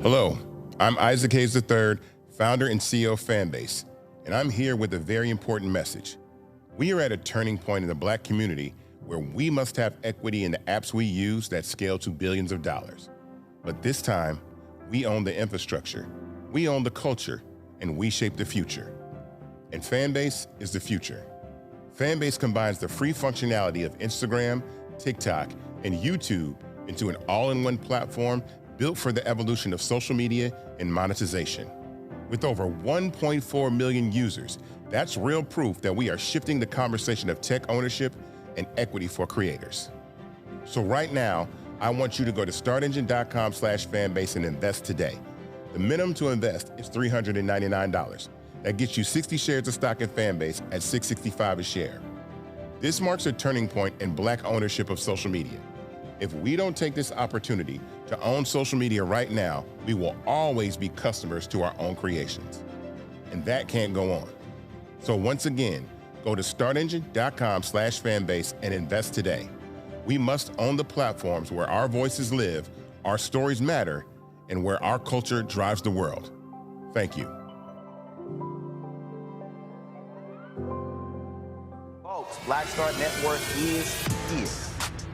Hello, I'm Isaac Hayes III, founder and CEO of Fanbase, and I'm here with a very important message. We are at a turning point in the Black community where we must have equity in the apps we use that scale to billions of dollars. But this time, we own the infrastructure, we own the culture, and we shape the future. And Fanbase is the future. Fanbase combines the free functionality of Instagram, TikTok, and YouTube into an all-in-one platform built for the evolution of social media and monetization. With over 1.4 million users, that's real proof that we are shifting the conversation of tech ownership and equity for creators. So right now, I want you to go to startengine.com/fanbase and invest today. The minimum to invest is $399. That gets you 60 shares of stock in Fanbase at $665 a share. This marks a turning point in Black ownership of social media. If we don't take this opportunity to own social media right now, we will always be customers to our own creations. And that can't go on. So once again, go to startengine.com/fanbase and invest today. We must own the platforms where our voices live, our stories matter, and where our culture drives the world. Thank you. Folks, Black Star Network is here.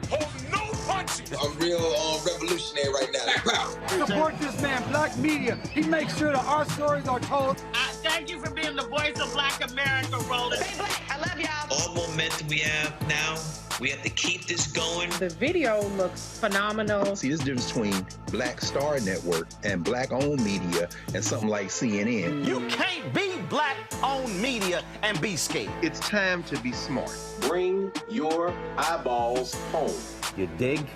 Hold no punches. I'm real revolutionary right now. Black power. Support this man, Black media. He makes sure that our stories are told. Thank you for being the voice of Black America, Roland. Stay Black. I love y'all. All momentum we have now, we have to keep this going. The video looks phenomenal. See, this difference between Black Star Network and Black-owned media and something like CNN. You can't be Black-owned media and be scared. It's time to be smart. Bring your eyeballs home. You dig?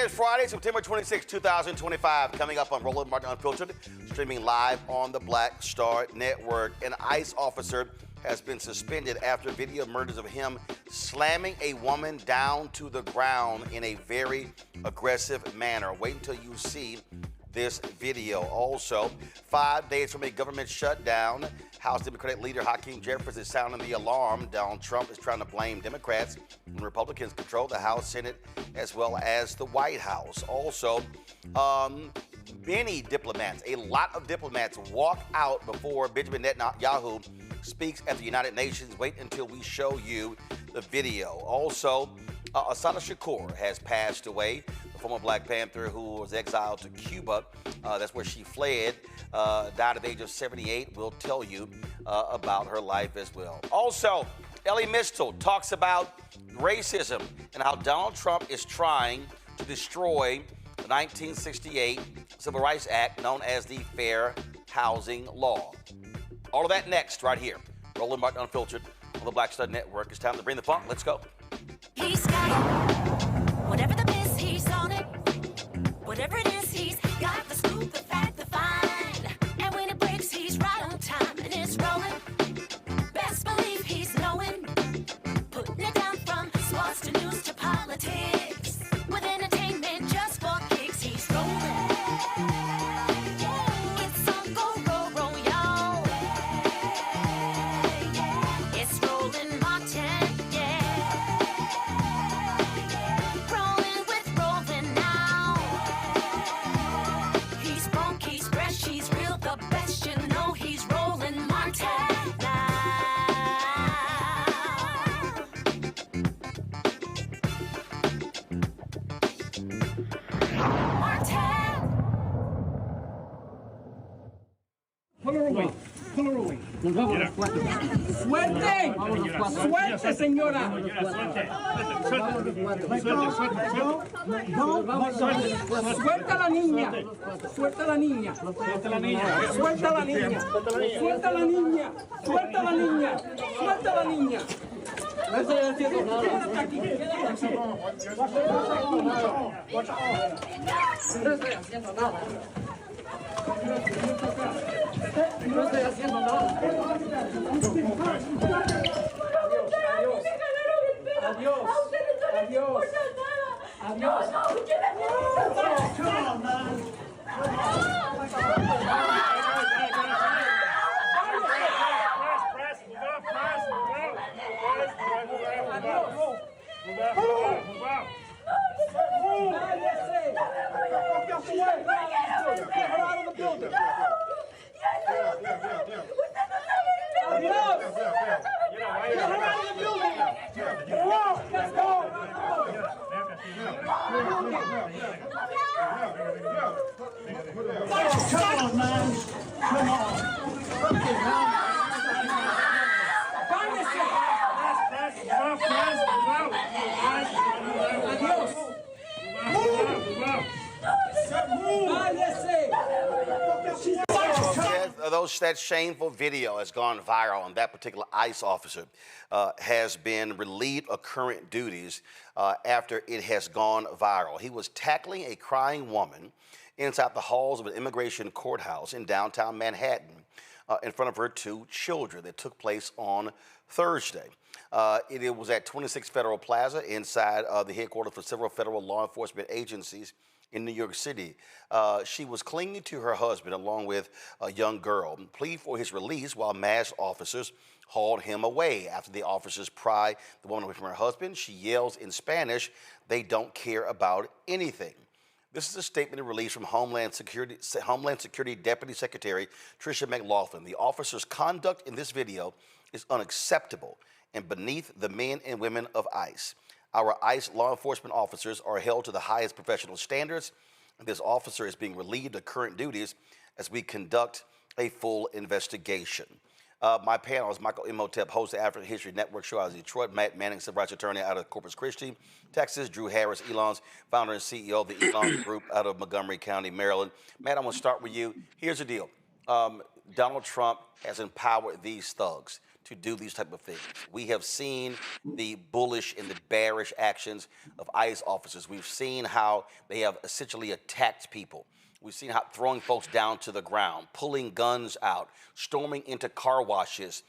is Friday, September 26, 2025. Coming up on Roland Martin Unfiltered, streaming live on the Black Star Network. An ICE officer has been suspended after video emerges of him slamming a woman down to the ground in a very aggressive manner. Wait until you see this video. Also, 5 days from a government shutdown, House Democratic Leader Hakeem Jeffries is sounding the alarm. Donald Trump is trying to blame Democrats when Republicans control the House, Senate, as well as the White House. Also, many diplomats, a lot of diplomats walk out before Benjamin Netanyahu speaks at the United Nations. Wait until we show you the video. Also, Assata Shakur has passed away, the former Black Panther who was exiled to Cuba. That's where she fled, died at the age of 78. We'll tell you about her life as well. Also, Ellie Mistel talks about racism and how Donald Trump is trying to destroy the 1968 Civil Rights Act known as the Fair Housing Law. All of that next, right here. Roland Martin Unfiltered on the Black Star Network. It's time to bring the funk. Let's go. He's got it. Whatever the biz, he's on it. Whatever it is, he's got the scoop, the fact, the find. And when it breaks, he's right on time and it's rolling. Best believe he's knowing. Putting it down from sports to news to politics. With entertainment just for kicks, he's rolling. It's on go, roll, roll, y'all. It's Roland Martin, yeah. Rolling with Roland now. He's funk, he's fresh, he's real, the best, you know he's Roland Martin now. ¡Suerte! ¡Suerte, señora! ¡Suelta a la niña! ¡Suelta a la niña! ¡Suelta a la niña! ¡Suelta a la niña! ¡Suelta a la niña! ¡Suelta a la niña! ¡Suelta a la niña! No estoy haciendo nada. Quédate aquí, quédate aquí. No estoy haciendo nada. No estoy haciendo nada. Adiós. Adiós. Adiós. Adiós. Come on, man. That shameful video has gone viral, and that particular ICE officer has been relieved of current duties after it has gone viral. He was tackling a crying woman inside the halls of an immigration courthouse in downtown Manhattan in front of her 2 children. That took place on Thursday. It was at 26 Federal Plaza inside the headquarters for several federal law enforcement agencies in New York City. She was clinging to her husband along with a young girl, pleading for his release while masked officers hauled him away. After the officers pry the woman away from her husband, she yells in Spanish, "They don't care about anything." This is a statement released from Homeland Security Deputy Secretary Tricia McLaughlin. The officers' conduct in this video is unacceptable and beneath the men and women of ICE. Our ICE law enforcement officers are held to the highest professional standards, and this officer is being relieved of current duties as we conduct a full investigation. My panel is Michael Imhotep, host of the African History Network show out of Detroit, Matt Manning, civil rights attorney out of Corpus Christi, Texas, Drew Harris, Elon's founder and CEO of the Elon Group out of Montgomery County, Maryland. Matt, I want to start with you. Here's the deal. Donald Trump has empowered these thugs to do these type of things. We have seen the bullish and the bearish actions of ICE officers. We've seen how they have essentially attacked people. We've seen how throwing folks down to the ground, pulling guns out, storming into car washes.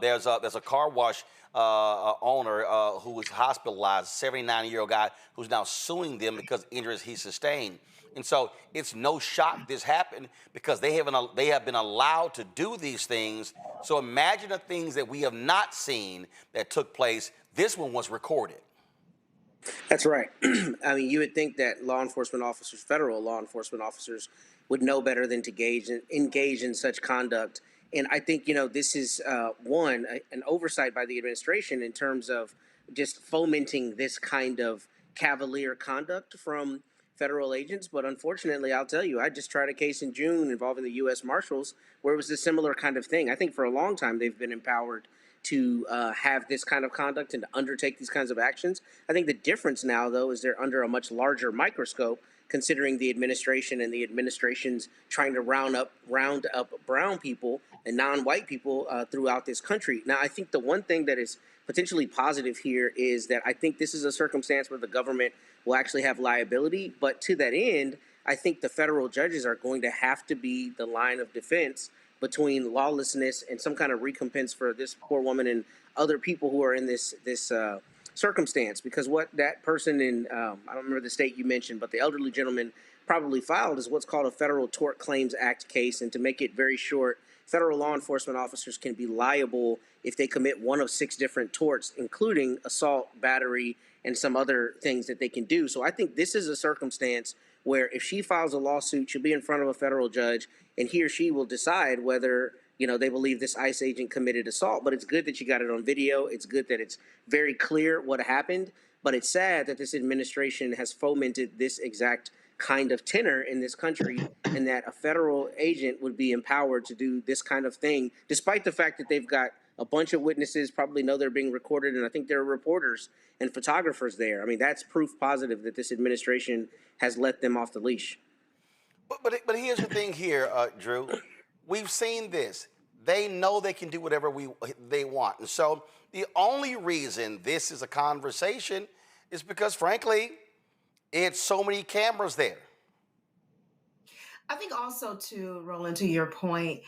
There's a car wash owner who was hospitalized, 79-year-old guy who's now suing them because injuries he sustained. And so it's no shock this happened because they have been allowed to do these things. So imagine the things that we have not seen that took place. This one was recorded. That's right. I mean, you would think that law enforcement officers, federal law enforcement officers, would know better than to engage in such conduct. And I think, this is, an oversight by the administration in terms of just fomenting this kind of cavalier conduct from federal agents. But unfortunately, I'll tell you, I just tried a case in June involving the U.S. Marshals where it was a similar kind of thing. I think for a long time they've been empowered to have this kind of conduct and to undertake these kinds of actions. I think the difference now, though, is they're under a much larger microscope, considering the administration and the administration's trying to round up brown people and non-white people throughout this country. Now, I think the one thing that is potentially positive here is that I think this is a circumstance where the government will actually have liability. But to that end, I think the federal judges are going to have to be the line of defense between lawlessness and some kind of recompense for this poor woman and other people who are in this circumstance. Because what that person in, I don't remember the state you mentioned, but the elderly gentleman probably filed is what's called a Federal Tort Claims Act case. And to make it very short, federal law enforcement officers can be liable if they commit one of 6 different torts, including assault, battery, and some other things that they can do. So I think this is a circumstance where if she files a lawsuit, she'll be in front of a federal judge, and he or she will decide whether, they believe this ICE agent committed assault. But it's good that you got it on video. It's good that it's very clear what happened. But it's sad that this administration has fomented this exact kind of tenor in this country, and that a federal agent would be empowered to do this kind of thing, despite the fact that they've got a bunch of witnesses, probably know they're being recorded, and I think there are reporters and photographers there. I mean, that's proof positive that this administration has let them off the leash. But here's the thing here, Drew. We've seen this. They know they can do whatever they want. And so the only reason this is a conversation is because, frankly, it's so many cameras there. I think also, to Roland, to your point,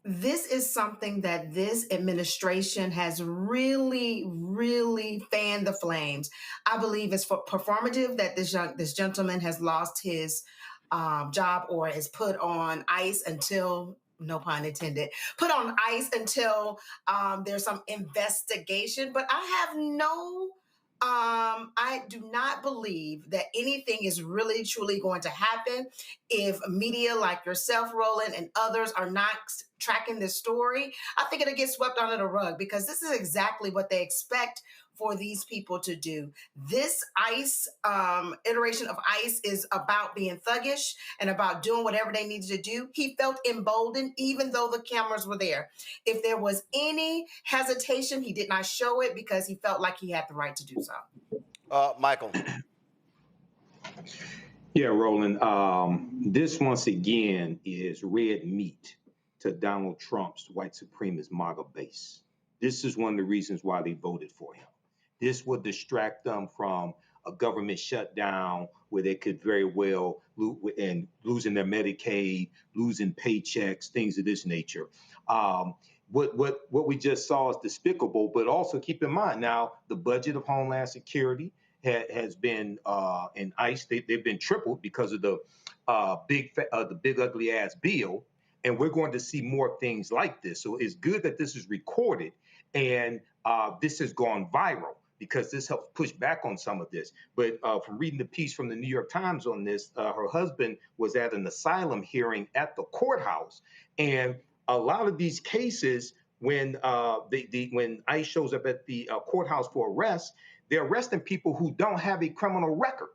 this is something that this administration has really, really fanned the flames. I believe it's performative that this gentleman has lost his job or is put on ice until, no pun intended, put on ice until there's some investigation. But I do not believe that anything is really, truly going to happen if media like yourself, Roland, and others are not tracking this story. I think it'll get swept under the rug because this is exactly what they expect for these people to do. This ICE iteration of ICE is about being thuggish and about doing whatever they needed to do. He felt emboldened even though the cameras were there. If there was any hesitation, he did not show it because he felt like he had the right to do so. Michael. Yeah, Roland. This once again is red meat to Donald Trump's white supremacist MAGA base. This is one of the reasons why they voted for him. This would distract them from a government shutdown where they could very well losing their Medicaid, losing paychecks, things of this nature. What we just saw is despicable, but also keep in mind now the budget of Homeland Security has been in ICE. They've been tripled because of the big ugly ass bill, and we're going to see more things like this. So it's good that this is recorded and this has gone viral, because this helps push back on some of this. But from reading the piece from the New York Times on this, her husband was at an asylum hearing at the courthouse. And a lot of these cases, when ICE shows up at the courthouse for arrest, they're arresting people who don't have a criminal record.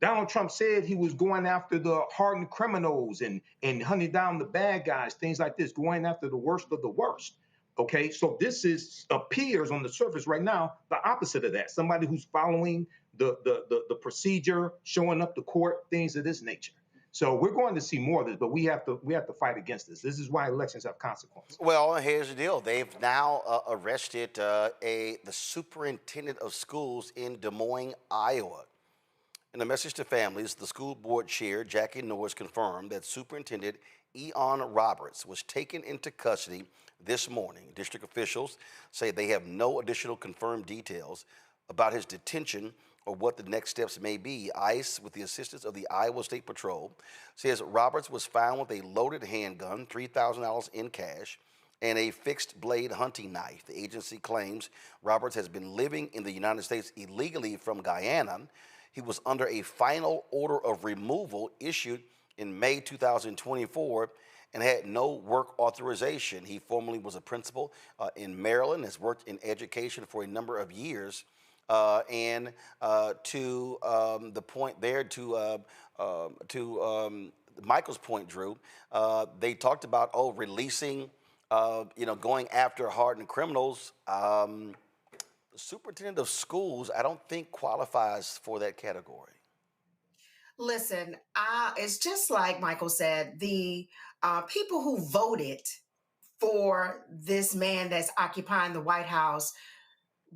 Donald Trump said he was going after the hardened criminals and hunting down the bad guys, things like this, going after the worst of the worst. Okay, so this appears on the surface right now the opposite of that. Somebody who's following the procedure, showing up to court, things of this nature. So we're going to see more of this, but we have to fight against this. This is why elections have consequences. Well, here's the deal. They've now arrested the superintendent of schools in Des Moines, Iowa. In a message to families, the school board chair, Jackie Norris, confirmed that Superintendent Eon Roberts was taken into custody this morning. District officials say they have no additional confirmed details about his detention or what the next steps may be. ICE, with the assistance of the Iowa State Patrol, says Roberts was found with a loaded handgun, $3,000 in cash, and a fixed blade hunting knife. The agency claims Roberts has been living in the United States illegally from Guyana. He was under a final order of removal issued in May 2024 and had no work authorization. He formerly was a principal in Maryland, has worked in education for a number of years. And to the point there, to Michael's point, Drew, they talked about, releasing, going after hardened criminals. The superintendent of schools, I don't think qualifies for that category. Listen, it's just like Michael said, the people who voted for this man that's occupying the White House,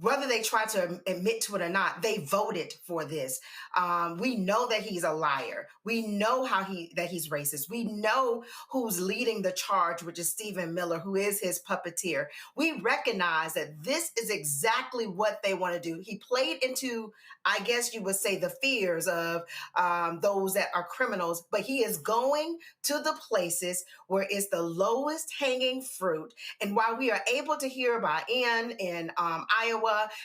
whether they try to admit to it or not, they voted for this. We know that he's a liar. We know that he's racist. We know who's leading the charge, which is Stephen Miller, who is his puppeteer. We recognize that this is exactly what they want to do. He played into, I guess you would say, the fears of those that are criminals, but he is going to the places where it's the lowest hanging fruit. And while we are able to hear about Ian in Iowa,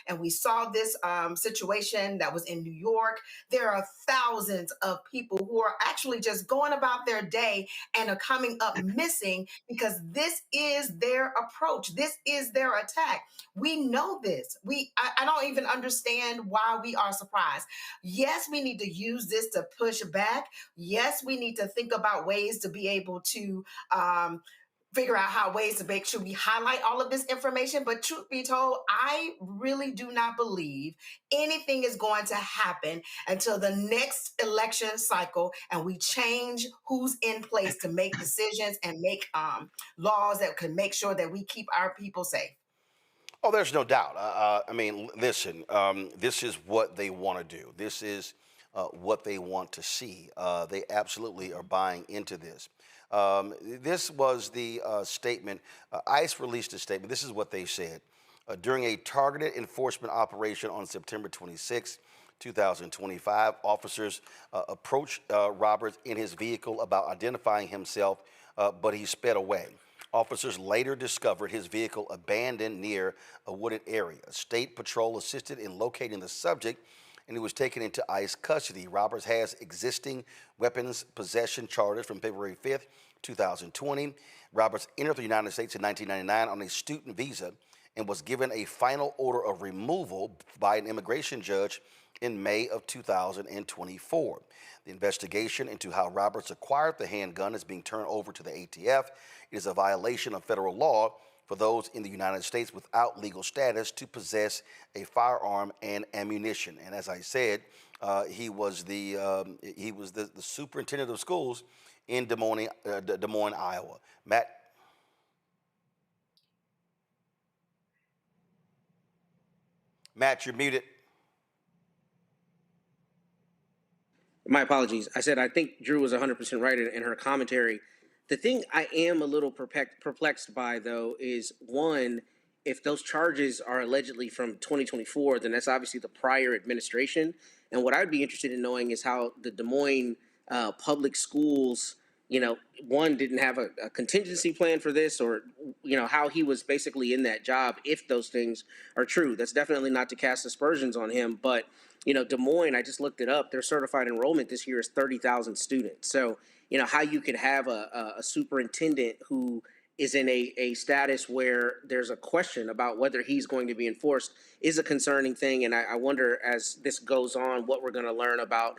and we saw this situation that was in New York, there are thousands of people who are actually just going about their day and are coming up missing because this is their approach. This is their attack. We know this. I don't even understand why we are surprised. Yes, we need to use this to push back. Yes, we need to think about ways to be able to figure out ways to make sure we highlight all of this information. But truth be told, I really do not believe anything is going to happen until the next election cycle and we change who's in place to make decisions and make laws that can make sure that we keep our people safe. Oh, there's no doubt. I mean, listen, this is what they want to do. This is what they want to see. They absolutely are buying into this. This was the statement. ICE released a statement. This is what they said. During a targeted enforcement operation on September 26, 2025, officers approached Roberts in his vehicle about identifying himself, but he sped away. Officers later discovered his vehicle abandoned near a wooded area. State Patrol assisted in locating the subject, and he was taken into ICE custody. Roberts has existing weapons possession charges from February 5th, 2020. Roberts entered the United States in 1999 on a student visa and was given a final order of removal by an immigration judge in May of 2024. The investigation into how Roberts acquired the handgun is being turned over to the ATF. It is a violation of federal law for those in the United States without legal status to possess a firearm and ammunition. And as I said, he was the superintendent of schools in Des Moines, Iowa. Matt, you're muted. My apologies. I said I think Drew was 100% right in her commentary. The thing I am a little perplexed by, though, is one, if those charges are allegedly from 2024, then that's obviously the prior administration. And what I'd be interested in knowing is how the Des Moines public schools, one, didn't have a contingency plan for this, or, how he was basically in that job if those things are true. That's definitely not to cast aspersions on him, but Des Moines, I just looked it up, their certified enrollment this year is 30,000 students. So, how you could have a superintendent who is in a status where there's a question about whether he's going to be enforced is a concerning thing. And I wonder, as this goes on, what we're going to learn about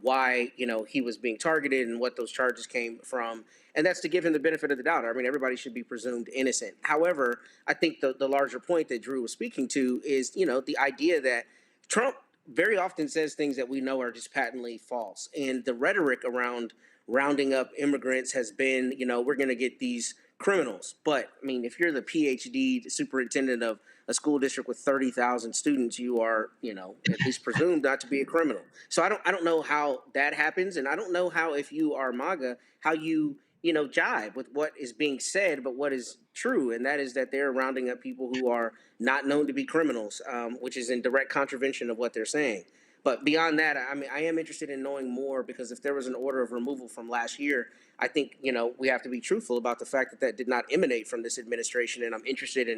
why, he was being targeted and what those charges came from. And that's to give him the benefit of the doubt. I mean, everybody should be presumed innocent. However, I think the larger point that Drew was speaking to is, the idea that Trump very often says things that we know are just patently false. And the rhetoric around rounding up immigrants has been, we're going to get these criminals. But I mean, if you're the PhD superintendent of a school district with 30,000 students, you are, at least presumed not to be a criminal. So I don't know how that happens, and I don't know how, if you are MAGA, how you jibe with what is being said, but what is true, and that is that they're rounding up people who are not known to be criminals, which is in direct contravention of what they're saying. But beyond that, I mean, I am interested in knowing more, because if there was an order of removal from last year, I think, we have to be truthful about the fact that that did not emanate from this administration, and I'm interested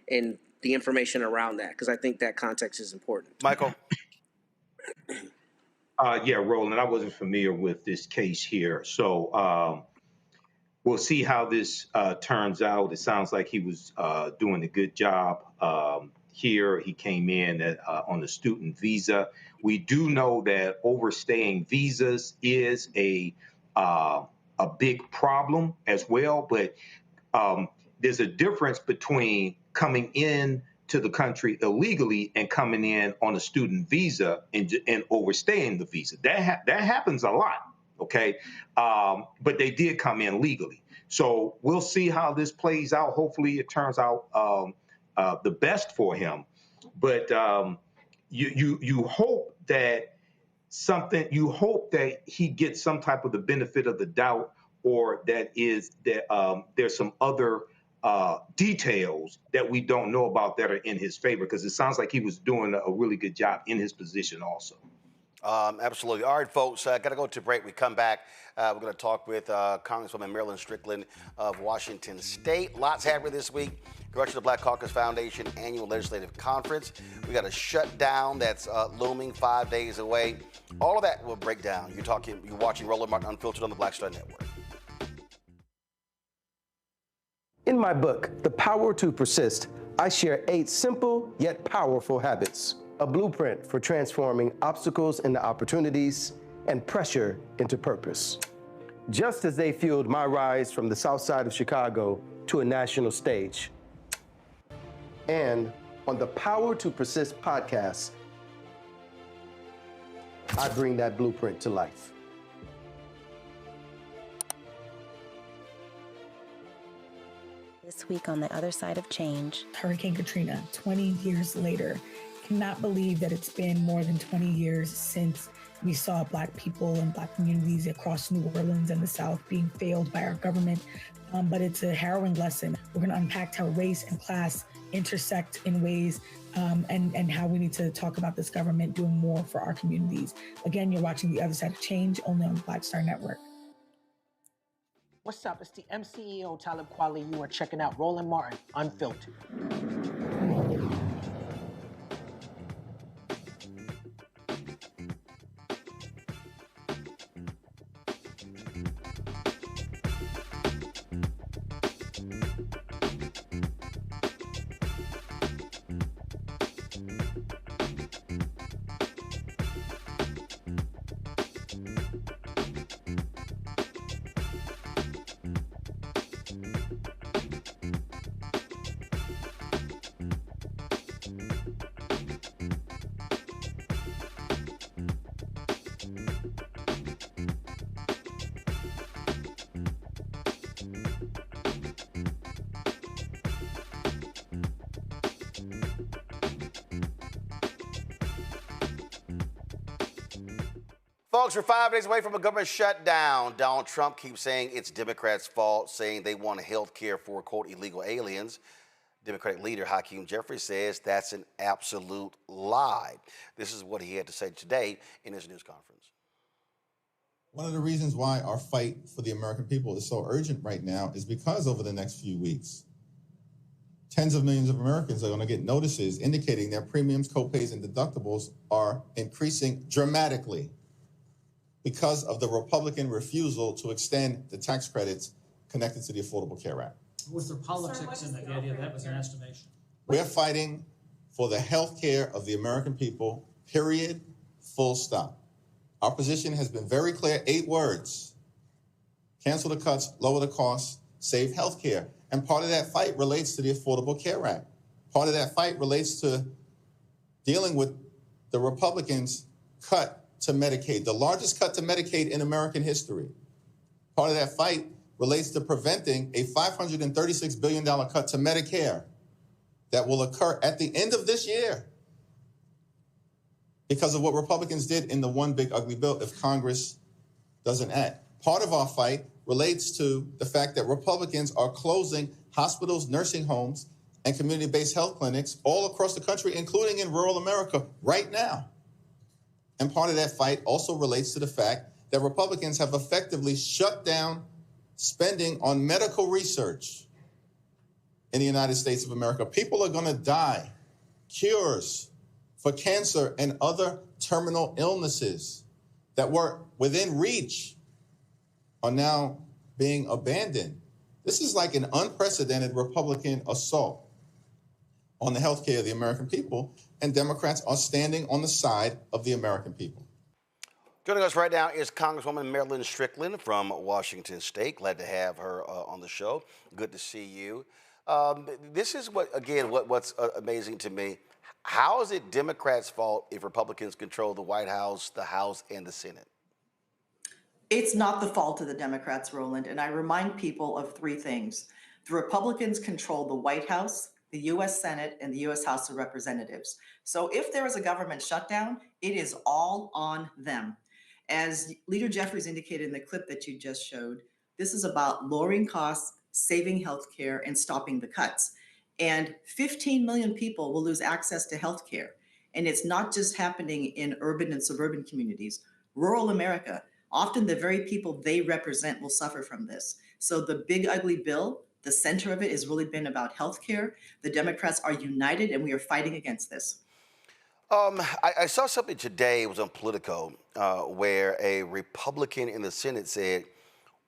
in the information around that, because I think that context is important. Michael? Yeah, Roland, I wasn't familiar with this case here. So we'll see how this turns out. It sounds like he was doing a good job here. He came in on a student visa. We do know that overstaying visas is a big problem as well, but there's a difference between coming in to the country illegally and coming in on a student visa and overstaying the visa. That happens a lot, okay? But they did come in legally. So we'll see how this plays out. Hopefully it turns out the best for him. But you hope that he gets some type of the benefit of the doubt, or there's some other details that we don't know about that are in his favor, because it sounds like he was doing a really good job in his position also. Absolutely. All right, folks, got to go to break. We come back. We're going to talk with Congresswoman Marilyn Strickland of Washington State. Lots happening this week. Director of the Black Caucus Foundation Annual Legislative Conference. We got a shutdown that's looming 5 days away. All of that will break down. You're watching Roland Martin Unfiltered on the Black Star Network. In my book, The Power to Persist, I share 8 simple yet powerful habits, a blueprint for transforming obstacles into opportunities and pressure into purpose. Just as they fueled my rise from the South Side of Chicago to a national stage. And on the Power to Persist podcast, I bring that blueprint to life. This week on the other side of change. Hurricane Katrina, 20 years later. Cannot believe that it's been more than 20 years since we saw Black people and Black communities across New Orleans and the South being failed by our government. But it's a harrowing lesson. We're going to unpack how race and class intersect in ways and how we need to talk about this government doing more for our communities. Again, you're watching The Other Side of Change, only on the Black Star Network. What's up? It's the MCEO Talib Kweli. You are checking out Roland Martin Unfiltered. Folks, we're 5 days away from a government shutdown. Donald Trump keeps saying it's Democrats' fault, saying they want health care for, quote, illegal aliens. Democratic leader Hakeem Jeffries says that's an absolute lie. This is what he had to say today in his news conference. One of the reasons why our fight for the American people is so urgent right now is because over the next few weeks, tens of millions of Americans are going to get notices indicating their premiums, copays, and deductibles are increasing dramatically because of the Republican refusal to extend the tax credits connected to the Affordable Care Act. Was there politics in the idea that was an estimation? We're fighting for the health care of the American people, period, full stop. Our position has been very clear, 8 words. Cancel the cuts, lower the costs, save health care. And part of that fight relates to the Affordable Care Act. Part of that fight relates to dealing with the Republicans' cut to Medicaid, the largest cut to Medicaid in American history. Part of that fight relates to preventing a $536 billion cut to Medicare that will occur at the end of this year because of what Republicans did in the one big ugly bill if Congress doesn't act. Part of our fight relates to the fact that Republicans are closing hospitals, nursing homes, and community-based health clinics all across the country, including in rural America right now. And part of that fight also relates to the fact that Republicans have effectively shut down spending on medical research in the United States of America. People are going to die. Cures for cancer and other terminal illnesses that were within reach are now being abandoned. This is like an unprecedented Republican assault on the health care of the American people, and Democrats are standing on the side of the American people. Joining us right now is Congresswoman Marilyn Strickland from Washington State. Glad to have her on the show. Good to see you. This is what's amazing to me. How is it Democrats' fault if Republicans control the White House, the House, and the Senate? It's not the fault of the Democrats, Roland, and I remind people of three things. The Republicans control the White House, the U.S. Senate, and the U.S. House of Representatives. So if there is a government shutdown, it is all on them. As Leader Jeffries indicated in the clip that you just showed, this is about lowering costs, saving healthcare, and stopping the cuts. And 15 million people will lose access to healthcare. And it's not just happening in urban and suburban communities. Rural America, often the very people they represent will suffer from this. So the big ugly bill, the center of it has really been about healthcare. The Democrats are united and we are fighting against this. I saw something today, it was on Politico, where a Republican in the Senate said,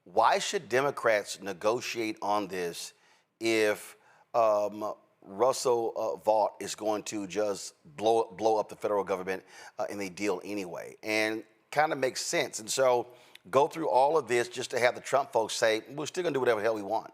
why should Democrats negotiate on this if Russell Vought is going to just blow up the federal government in a deal anyway? And kind of makes sense. And so go through all of this just to have the Trump folks say, we're still going to do whatever the hell we want.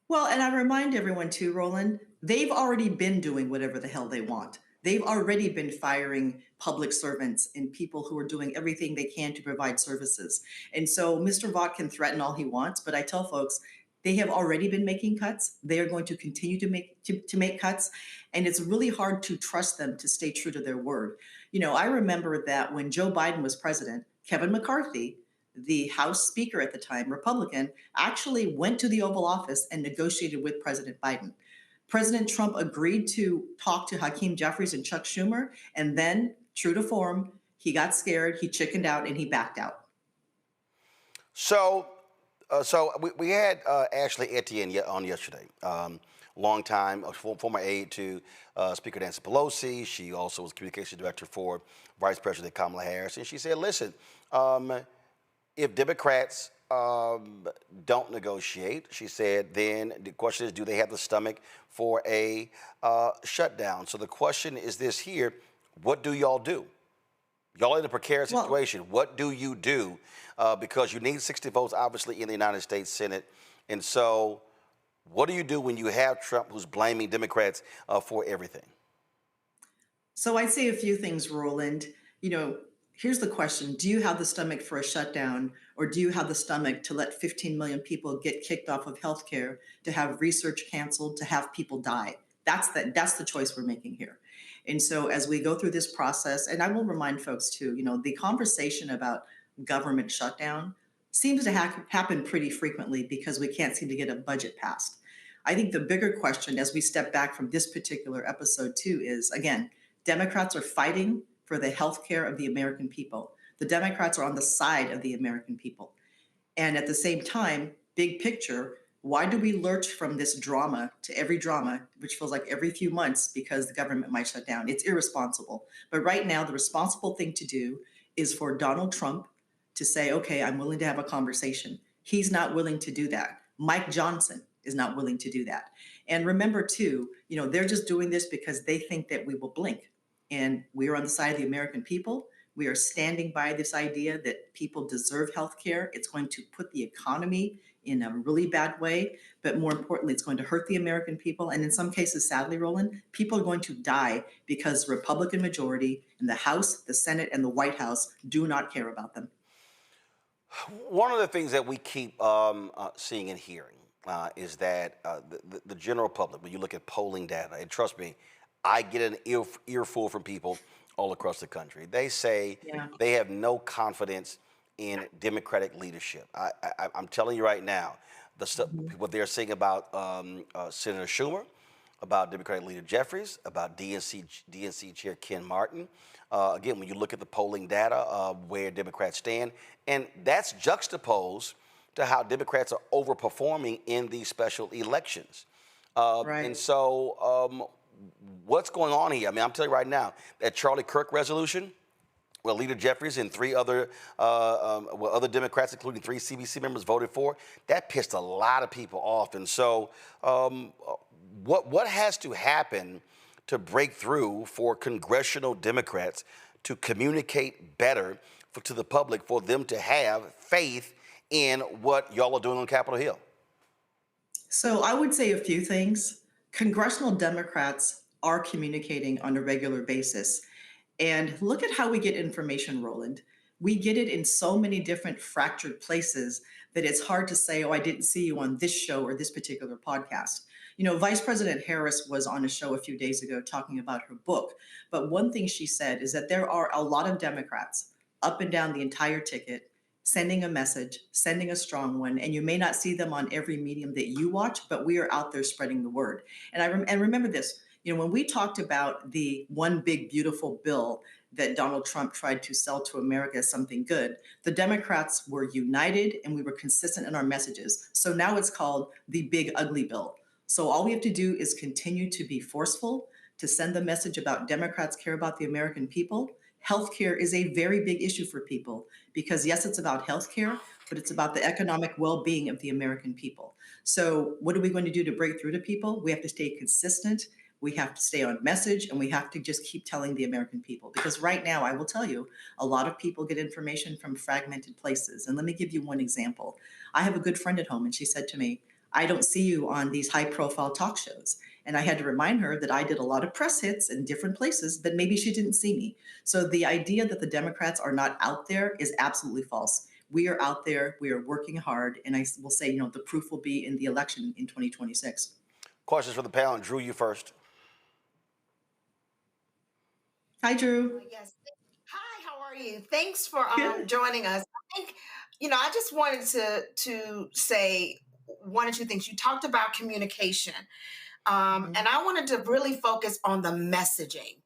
Well, and I remind everyone too, Roland, they've already been doing whatever the hell they want. They've already been firing public servants and people who are doing everything they can to provide services. And so Mr. Vought can threaten all he wants, but I tell folks, they have already been making cuts. They are going to continue to make cuts. And it's really hard to trust them to stay true to their word. You know, I remember that when Joe Biden was president, Kevin McCarthy, the House Speaker at the time, Republican, actually went to the Oval Office and negotiated with President Biden. President Trump agreed to talk to Hakeem Jeffries and Chuck Schumer, and then, true to form, he got scared, he chickened out, and he backed out. So we had Ashley Etienne on yesterday. Long time, former aide to Speaker Nancy Pelosi. She also was communication director for Vice President Kamala Harris. And she said, listen, if Democrats don't negotiate, she said, then the question is, do they have the stomach for a shutdown? So the question is this here, what do y'all do? Y'all in a precarious situation. What do you do? Because you need 60 votes, obviously, in the United States Senate. And so what do you do when you have Trump who's blaming Democrats for everything? So I'd say a few things, Roland. You know, here's the question. Do you have the stomach for a shutdown, or do you have the stomach to let 15 million people get kicked off of healthcare, to have research canceled, to have people die? That's the choice we're making here. And so as we go through this process, and I will remind folks too, you know, the conversation about government shutdown seems to happen pretty frequently because we can't seem to get a budget passed. I think the bigger question as we step back from this particular episode too is, again, Democrats are fighting for the health care of the American people. The Democrats are on the side of the American people. And at the same time, big picture, why do we lurch from this drama to every drama, which feels like every few months because the government might shut down? It's irresponsible. But right now, the responsible thing to do is for Donald Trump to say, okay, I'm willing to have a conversation. He's not willing to do that. Mike Johnson is not willing to do that. And remember too, you know, they're just doing this because they think that we will blink. And we are on the side of the American people. We are standing by this idea that people deserve health care. It's going to put the economy in a really bad way, but more importantly, it's going to hurt the American people. And in some cases, sadly, Roland, people are going to die because the Republican majority in the House, the Senate, and the White House do not care about them. One of the things that we keep seeing and hearing is that the general public, when you look at polling data, and trust me, I get an earful from people all across the country. They say they have no confidence in Democratic leadership. I'm telling you right now, what they're saying about Senator Schumer, about Democratic Leader Jeffries, about DNC Chair Ken Martin. Again, when you look at the polling data, where Democrats stand, and that's juxtaposed to how Democrats are overperforming in these special elections. And so what's going on here? I mean, I'm telling you right now, that Charlie Kirk resolution, well, Leader Jeffries and three other Democrats, including 3 CBC members, voted for, that pissed a lot of people off. And so what has to happen to break through for congressional Democrats to communicate better to the public, for them to have faith in what y'all are doing on Capitol Hill? So I would say a few things. Congressional Democrats are communicating on a regular basis. And look at how we get information, Roland. We get it in so many different fractured places that it's hard to say, oh, I didn't see you on this show or this particular podcast. You know, Vice President Harris was on a show a few days ago talking about her book. But one thing she said is that there are a lot of Democrats up and down the entire ticket sending a message, sending a strong one, and you may not see them on every medium that you watch, but we are out there spreading the word. And remember this, you know, when we talked about the one big beautiful bill that Donald Trump tried to sell to America as something good, the Democrats were united and we were consistent in our messages. So now it's called the big ugly bill. So all we have to do is continue to be forceful, to send the message about Democrats care about the American people. Healthcare is a very big issue for people because, yes, it's about healthcare, but it's about the economic well-being of the American people. So what are we going to do to break through to people? We have to stay consistent. We have to stay on message, and we have to just keep telling the American people. Because right now, I will tell you, a lot of people get information from fragmented places. And let me give you one example. I have a good friend at home, and she said to me, I don't see you on these high-profile talk shows. And I had to remind her that I did a lot of press hits in different places, but maybe she didn't see me. So the idea that the Democrats are not out there is absolutely false. We are out there. We are working hard. And I will say, you know, the proof will be in the election in 2026. Questions for the panel. Drew, you first. Hi, Drew. Yes. Hi, how are you? Thanks for joining us. I think, you know, I just wanted to say one or two things. You talked about communication, and I wanted to really focus on the messaging.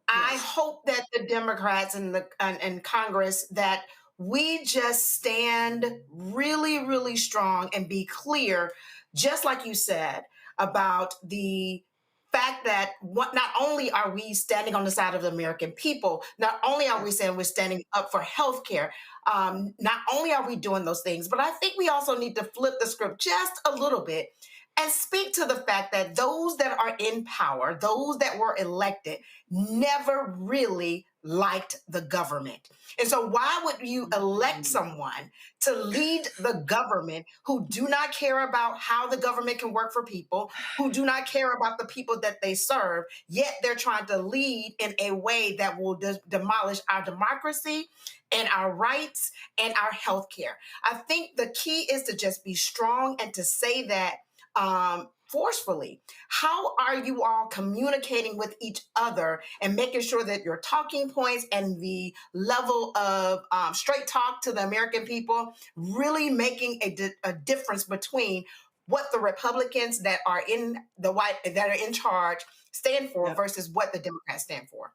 I hope that the Democrats and Congress, that we just stand really, really strong and be clear, just like you said, about the fact that not only are we standing on the side of the American people, not only are we saying we're standing up for healthcare, not only are we doing those things, but I think we also need to flip the script just a little bit and speak to the fact that those that are in power, those that were elected, never really liked the government. And so why would you elect someone to lead the government who do not care about how the government can work for people, who do not care about the people that they serve, yet they're trying to lead in a way that will demolish our democracy and our rights and our health care? I think the key is to just be strong and to say that forcefully. How are you all communicating with each other and making sure that your talking points and the level of straight talk to the American people really making a difference between what the Republicans that are in charge stand for versus what the Democrats stand for?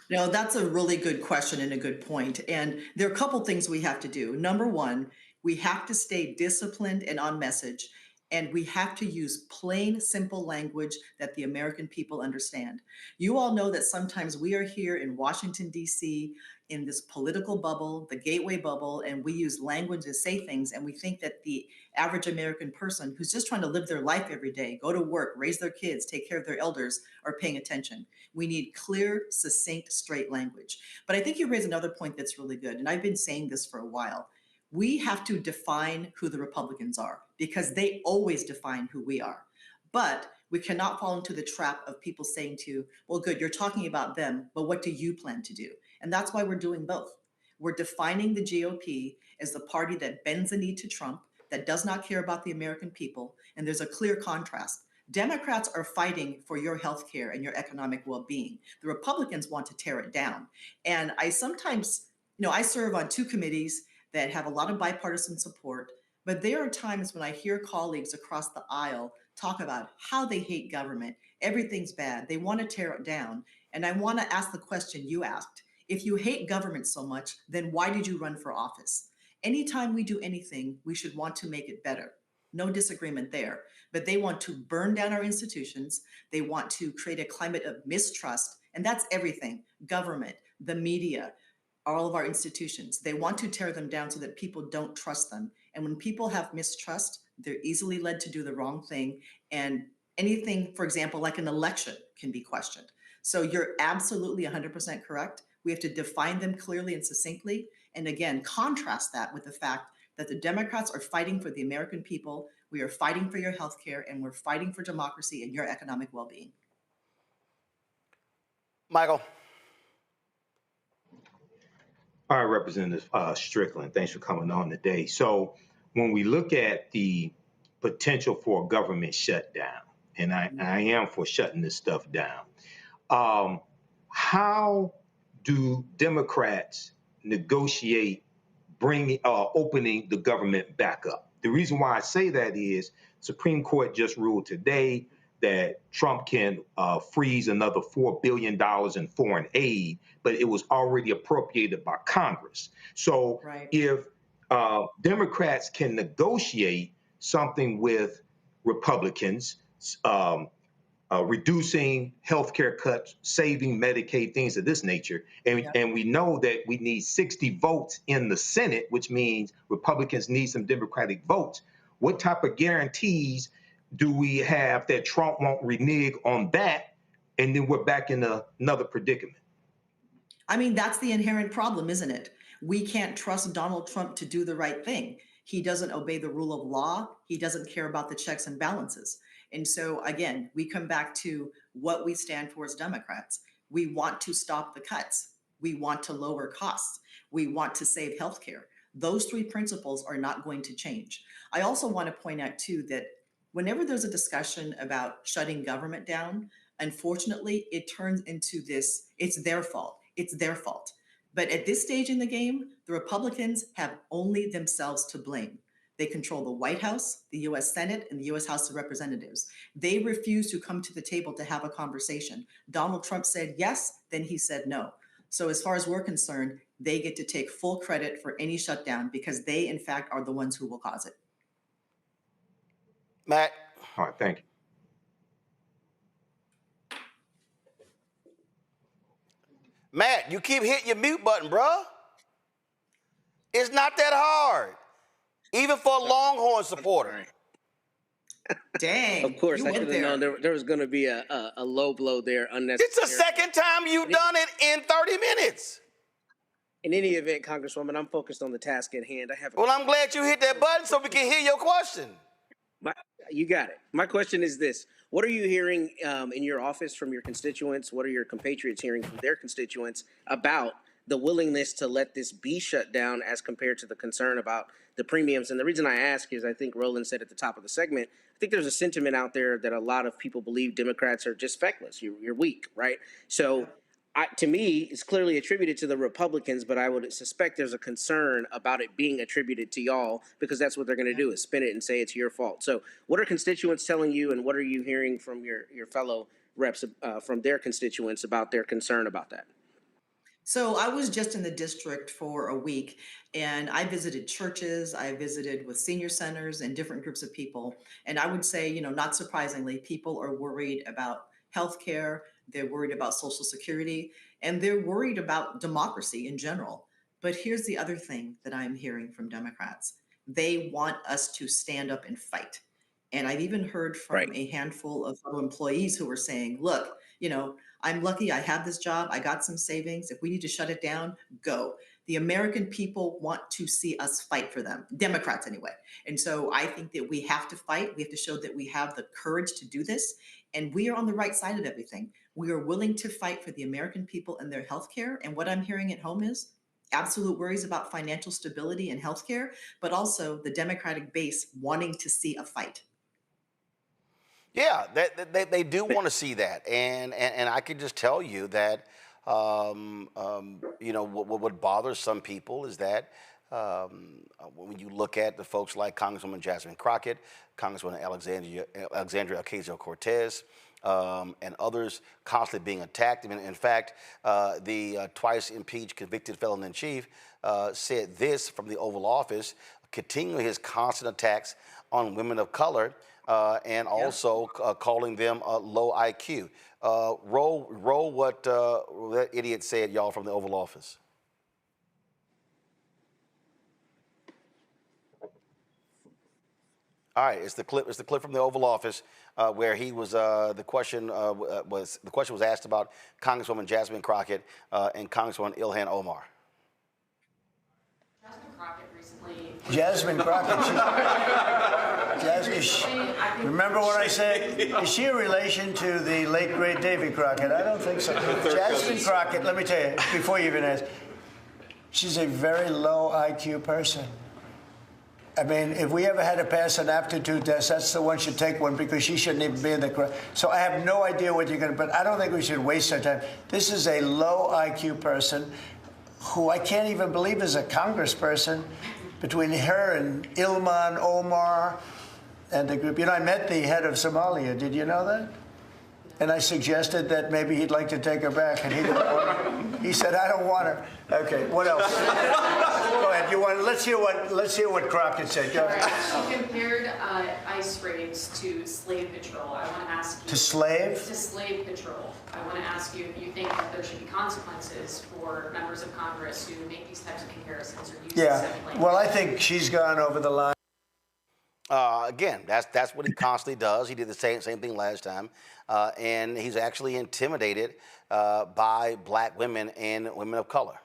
No, that's a really good question and a good point. And there are a couple things we have to do. Number one, we have to stay disciplined and on message. And we have to use plain, simple language that the American people understand. You all know that sometimes we are here in Washington, D.C., in this political bubble, the gateway bubble, and we use language to say things, and we think that the average American person who's just trying to live their life every day, go to work, raise their kids, take care of their elders, are paying attention. We need clear, succinct, straight language. But I think you raise another point that's really good, and I've been saying this for a while. We have to define who the Republicans are because they always define who we are. But we cannot fall into the trap of people saying to you, well, good, you're talking about them, but what do you plan to do? And that's why we're doing both. We're defining the GOP as the party that bends the knee to Trump, that does not care about the American people. And there's a clear contrast. Democrats are fighting for your health care and your economic well-being. The Republicans want to tear it down. And I sometimes, I serve on 2 committees that have a lot of bipartisan support, but there are times when I hear colleagues across the aisle talk about how they hate government. Everything's bad. They want to tear it down. And I want to ask the question you asked. If you hate government so much, then why did you run for office? Anytime we do anything, we should want to make it better. No disagreement there. But they want to burn down our institutions. They want to create a climate of mistrust. And that's everything. Government, the media, all of our institutions. They want to tear them down so that people don't trust them. And when people have mistrust, they're easily led to do the wrong thing. And anything, for example, like an election can be questioned. So you're absolutely 100% correct. We have to define them clearly and succinctly. And again, contrast that with the fact that the Democrats are fighting for the American people. We are fighting for your health care, and we're fighting for democracy and your economic well-being. Michael. All right, Representative Strickland, thanks for coming on today. So when we look at the potential for a government shutdown, and I am for shutting this stuff down, how do Democrats negotiate opening the government back up? The reason why I say that is Supreme Court just ruled today that Trump can freeze another $4 billion in foreign aid, but it was already appropriated by Congress. So if Democrats can negotiate something with Republicans, reducing healthcare cuts, saving Medicaid, things of this nature. And we know that we need 60 votes in the Senate, which means Republicans need some Democratic votes. What type of guarantees do we have that Trump won't renege on that? And then we're back in another predicament. I mean, that's the inherent problem, isn't it? We can't trust Donald Trump to do the right thing. He doesn't obey the rule of law. He doesn't care about the checks and balances. And so, again, we come back to what we stand for as Democrats. We want to stop the cuts. We want to lower costs. We want to save healthcare. Those 3 principles are not going to change. I also want to point out, too, that whenever there's a discussion about shutting government down, unfortunately, it turns into this, it's their fault. It's their fault. But at this stage in the game, the Republicans have only themselves to blame. They control the White House, the U.S. Senate, and the U.S. House of Representatives. They refuse to come to the table to have a conversation. Donald Trump said yes, then he said no. So as far as we're concerned, they get to take full credit for any shutdown because they, in fact, are the ones who will cause it. Matt. All right, thank you. Matt, you keep hitting your mute button, bruh. It's not that hard. Even for a Longhorn supporter. Dang. Of course, I should have known there was going to be a low blow there unnecessary. It's the second time you've done it in 30 minutes. In any event, Congresswoman, I'm focused on the task at hand. Well, I'm glad you hit that button so we can hear your question. You got it. My question is this. What are you hearing in your office from your constituents? What are your compatriots hearing from their constituents about the willingness to let this be shut down as compared to the concern about the premiums? And the reason I ask is I think Roland said at the top of the segment, I think there's a sentiment out there that a lot of people believe Democrats are just feckless. You're weak, right? So to me, it's clearly attributed to the Republicans, but I would suspect there's a concern about it being attributed to y'all because that's what they're going to do is spin it and say it's your fault. So what are constituents telling you, and what are you hearing from your fellow reps from their constituents about their concern about that? So I was just in the district for a week, and I visited churches, I visited with senior centers and different groups of people. And I would say, not surprisingly, people are worried about healthcare, they're worried about Social Security, and they're worried about democracy in general. But here's the other thing that I'm hearing from Democrats. They want us to stand up and fight. And I've even heard from a handful of fellow employees who were saying, look, I'm lucky I have this job. I got some savings. If we need to shut it down, go. The American people want to see us fight for them, Democrats anyway. And so I think that we have to fight. We have to show that we have the courage to do this. And we are on the right side of everything. We are willing to fight for the American people and their health care. And what I'm hearing at home is absolute worries about financial stability and healthcare, but also the Democratic base wanting to see a fight. Yeah, they do want to see that, and I can just tell you that you know what bothers some people is that when you look at the folks like Congresswoman Jasmine Crockett, Congresswoman Alexandria Ocasio-Cortez, and others constantly being attacked. I mean, in fact, the twice impeached convicted felon in chief said this from the Oval Office, continuing his constant attacks on women of color. And also calling them low IQ. Roll what that idiot said, y'all, from the Oval Office. All right, it's the clip. It's the clip from the Oval Office where he was. The question was asked about Congresswoman Jasmine Crockett and Congresswoman Ilhan Omar. Jasmine Crockett. Remember what I said? Is she a relation to the late, great Davy Crockett? I don't think so. Jasmine Crockett, let me tell you, before you even ask, she's a very low IQ person. I mean, if we ever had to pass an aptitude test, that's the one should take one because she shouldn't even be in the crowd. So I have no idea what you're going to, but I don't think we should waste our time. This is a low IQ person who I can't even believe is a congressperson. Between her and Ilhan Omar and the group. You know, I met the head of Somalia. Did you know that? And I suggested that maybe he'd like to take her back, and he didn't want her. He said, "I don't want her." Okay, what else? Go ahead. You want? Let's hear what Crockett said. Go ahead. She compared ICE raids to slave patrol. I want to ask you. To slave? To slave patrol. I want to ask you if you think that there should be consequences for members of Congress who make these types of comparisons or use this language. Well, I think she's gone over the line. Again, that's what he constantly does. He did the same thing last time, and he's actually intimidated by black women and women of color.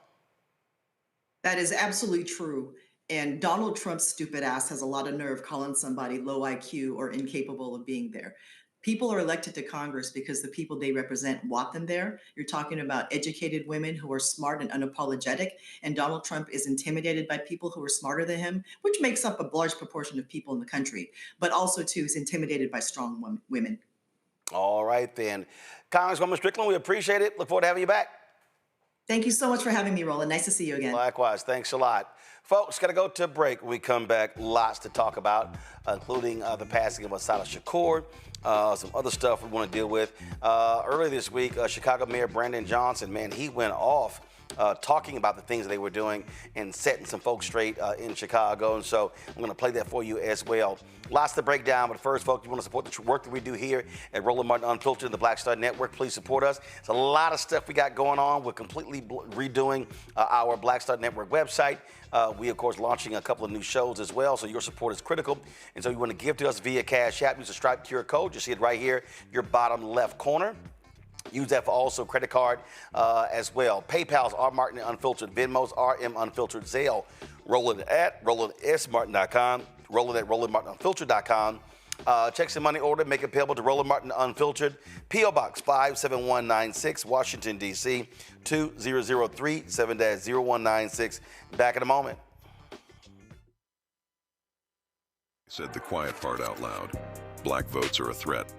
That is absolutely true. And Donald Trump's stupid ass has a lot of nerve calling somebody low IQ or incapable of being there. People are elected to Congress because the people they represent want them there. You're talking about educated women who are smart and unapologetic, and Donald Trump is intimidated by people who are smarter than him, which makes up a large proportion of people in the country, but also, too, is intimidated by strong women. All right, then. Congresswoman Strickland, we appreciate it. Look forward to having you back. Thank you so much for having me, Roland. Nice to see you again. Likewise. Thanks a lot. Folks, got to go to a break. When we come back, lots to talk about, including the passing of Assata Shakur, some other stuff we want to deal with. Earlier this week, Chicago Mayor Brandon Johnson, man, he went off talking about the things that they were doing and setting some folks straight in Chicago. And so I'm going to play that for you as well. Lots to break down, but first, folks, you want to support the work that we do here at Roland Martin Unfiltered and the Black Star Network, please support us. There's a lot of stuff we got going on. We're completely redoing our Black Star Network website. We, of course, launching a couple of new shows as well, so your support is critical. And so you want to give to us via Cash App. Use the Stripe QR code. You see it right here, your bottom left corner. Use that for also credit card as well. PayPal's R Martin Unfiltered, Venmo's RM Unfiltered, Zelle, Roland at RolandSMartin.com, Roland at RolandMartinUnfiltered.com. Checks and money order, make it payable to Roland Martin Unfiltered, P.O. Box 57196, Washington, D.C. 2003 7-0196. Back in a moment. Said the quiet part out loud. Black votes are a threat,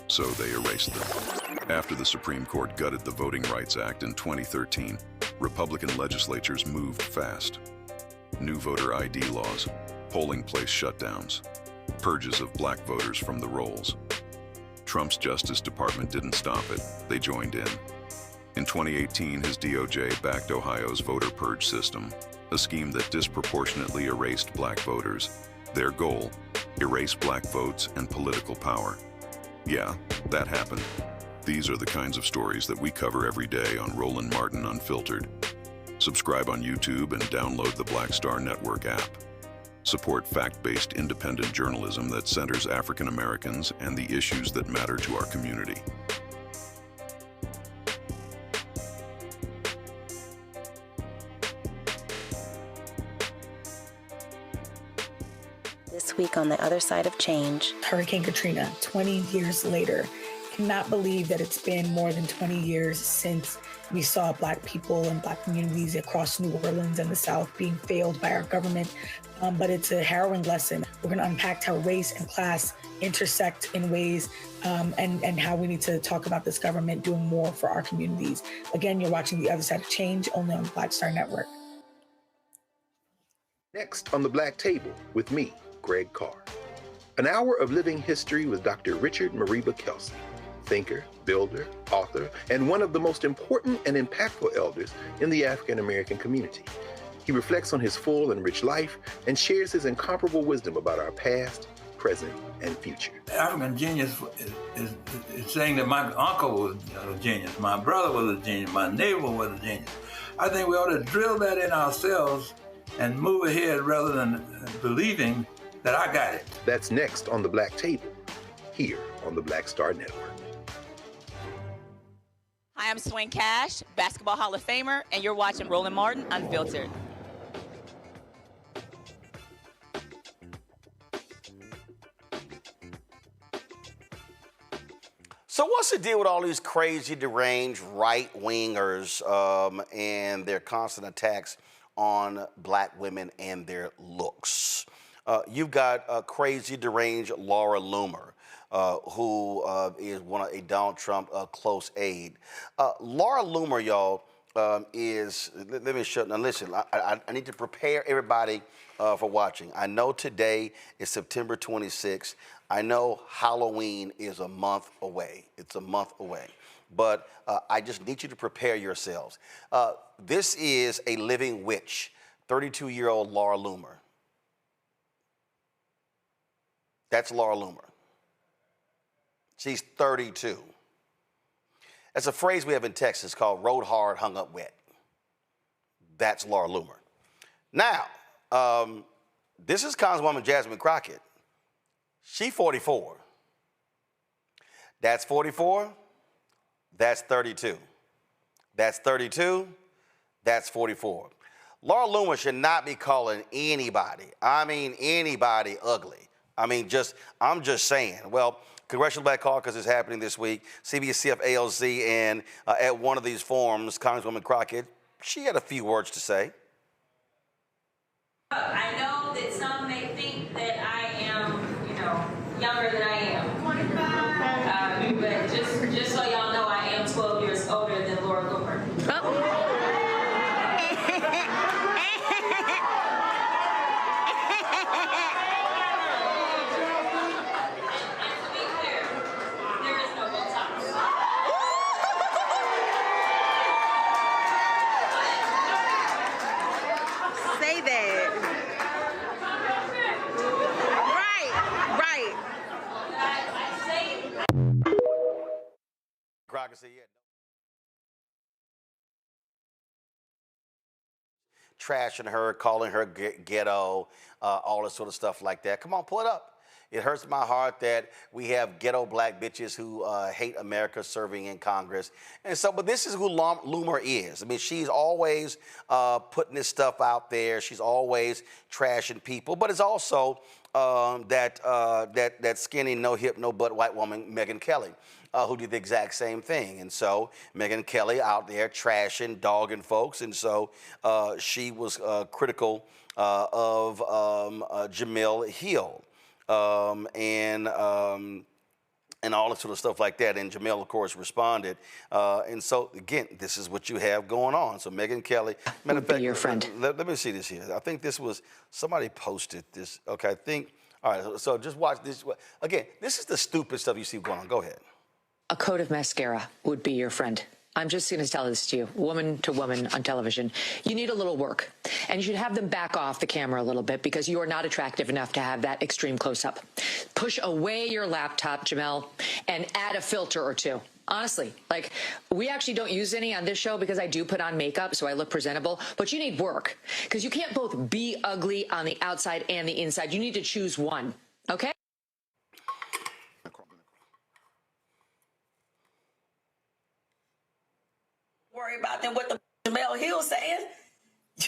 so they erased them. After the Supreme Court gutted the Voting Rights Act in 2013, Republican legislatures moved fast. New voter ID laws, polling place shutdowns, purges of black voters from the rolls. Trump's Justice Department didn't stop it, they joined in. In 2018, his DOJ backed Ohio's voter purge system, a scheme that disproportionately erased black voters. Their goal, erase black votes and political power. Yeah, that happened. These are the kinds of stories that we cover every day on Roland Martin Unfiltered. Subscribe on YouTube and download the Black Star Network app. Support fact-based independent journalism that centers African Americans and the issues that matter to our community. This week on the other side of change. Hurricane Katrina, 20 years later. Cannot believe that it's been more than 20 years since we saw Black people and Black communities across New Orleans and the South being failed by our government. But it's a harrowing lesson. We're going to unpack how race and class intersect in ways and how we need to talk about this government doing more for our communities. Again, you're watching The Other Side of Change, only on the Black Star Network. Next on the Black Table with me, Greg Carr. An hour of living history with Dr. Richard Mariba Kelsey, thinker, builder, author, and one of the most important and impactful elders in the African American community. He reflects on his full and rich life and shares his incomparable wisdom about our past, present, and future. African genius is saying that my uncle was a genius, my brother was a genius, my neighbor was a genius. I think we ought to drill that in ourselves and move ahead rather than believing that I got it. That's next on the Black Table, here on the Black Star Network. Hi, I'm Swing Cash, Basketball Hall of Famer, and you're watching Roland Martin Unfiltered. So what's the deal with all these crazy, deranged right-wingers and their constant attacks on Black women and their looks? You've got crazy, deranged Laura Loomer, who is a Donald Trump close aide. Laura Loomer, y'all, is, let me show, now listen, I need to prepare everybody for watching. I know today is September 26th. I know Halloween is a month away. It's a month away. But I just need you to prepare yourselves. This is a living witch, 32-year-old Laura Loomer. That's Laura Loomer. She's 32. That's a phrase we have in Texas called rode hard, hung up wet. That's Laura Loomer. Now, this is Congresswoman Jasmine Crockett. She's 44. That's 44. That's 32. That's 32. That's 44. Laura Loomer should not be calling anybody, I mean anybody, ugly. I'm just saying. Well, Congressional Black Caucus is happening this week, CBCF ALC, and at one of these forums, Congresswoman Crockett, she had a few words to say. I know that some may think that I am, younger than I am. 25. But just so y'all know, I am 12 years older than Laura Loomer. Say that. Right. Crockett said, yeah. Trashing her, calling her ghetto, all this sort of stuff like that. Come on, pull it up. It hurts my heart that we have ghetto Black bitches who hate America serving in Congress. And so, but this is who Loomer is. I mean, she's always putting this stuff out there. She's always trashing people. But it's also that skinny, no hip, no butt white woman, Megyn Kelly, who did the exact same thing. And so Megyn Kelly out there trashing, dogging folks. And so she was critical of Jemele Hill. And all that sort of stuff like that. And Jemele, of course, responded. And so, again, this is what you have going on. So Megyn Kelly, matter of fact, your friend. Let me see this here. I think this was, somebody posted this. Okay, I think, all right, so just watch this. Again, this is the stupid stuff you see going on. Go ahead. A coat of mascara would be your friend. I'm just going to tell this to you, woman to woman on television. You need a little work, and you should have them back off the camera a little bit because you are not attractive enough to have that extreme close-up. Push away your laptop, Jemele, and add a filter or two. Honestly, like, we actually don't use any on this show because I do put on makeup so I look presentable, but you need work because you can't both be ugly on the outside and the inside. You need to choose one, okay? Worry about than what the Jemele Hill saying.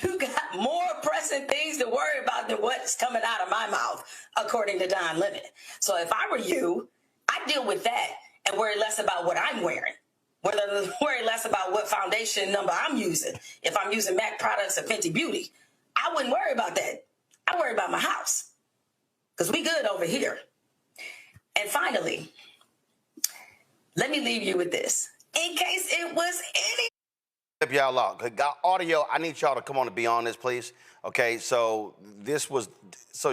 You got more pressing things to worry about than what's coming out of my mouth, according to Don Lemon. So if I were you, I'd deal with that and worry less about what I'm wearing. worry less about what foundation number I'm using. If I'm using MAC products or Fenty Beauty, I wouldn't worry about that. I worry about my house because we good over here. And finally, let me leave you with this. In case it was any. If y'all out. Got audio, I need y'all to come on and be on this, please. Okay, so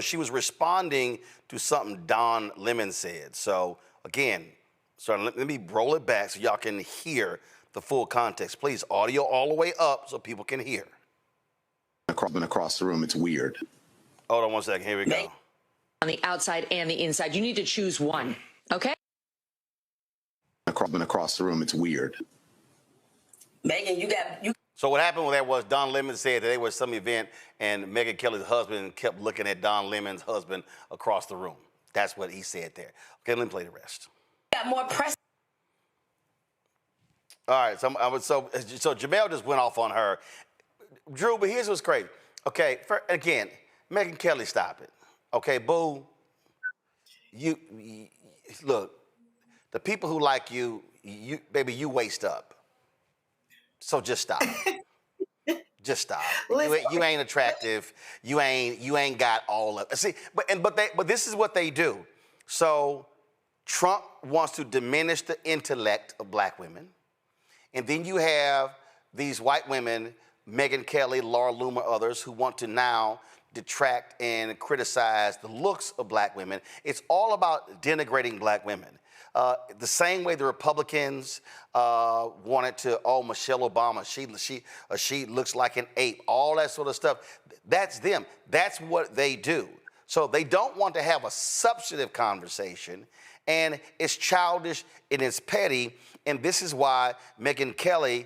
she was responding to something Don Lemon said. So again, let me roll it back so y'all can hear the full context. Please, audio all the way up so people can hear. Across the room, it's weird. Hold on one second, here we go. On the outside and the inside, you need to choose one, okay? Across the room, it's weird. Megan, you. So what happened with that was Don Lemon said that there was some event and Megyn Kelly's husband kept looking at Don Lemon's husband across the room. That's what he said there. Okay, let me play the rest. Got more press. All right, so Jamel just went off on her. Drew, but here's what's crazy. Okay, again, Megyn Kelly, stop it. Okay, boo. You look, the people who like you, baby, you waste up. So just stop. Just stop. You ain't attractive. You ain't got all of it. See, but this is what they do. So Trump wants to diminish the intellect of black women. And then you have these white women, Megyn Kelly, Laura Loomer, others, who want to now detract and criticize the looks of black women. It's all about denigrating black women. The same way the Republicans wanted to, Michelle Obama, she looks like an ape, all that sort of stuff. That's them. That's what they do. So they don't want to have a substantive conversation, and it's childish and it's petty, and this is why Megyn Kelly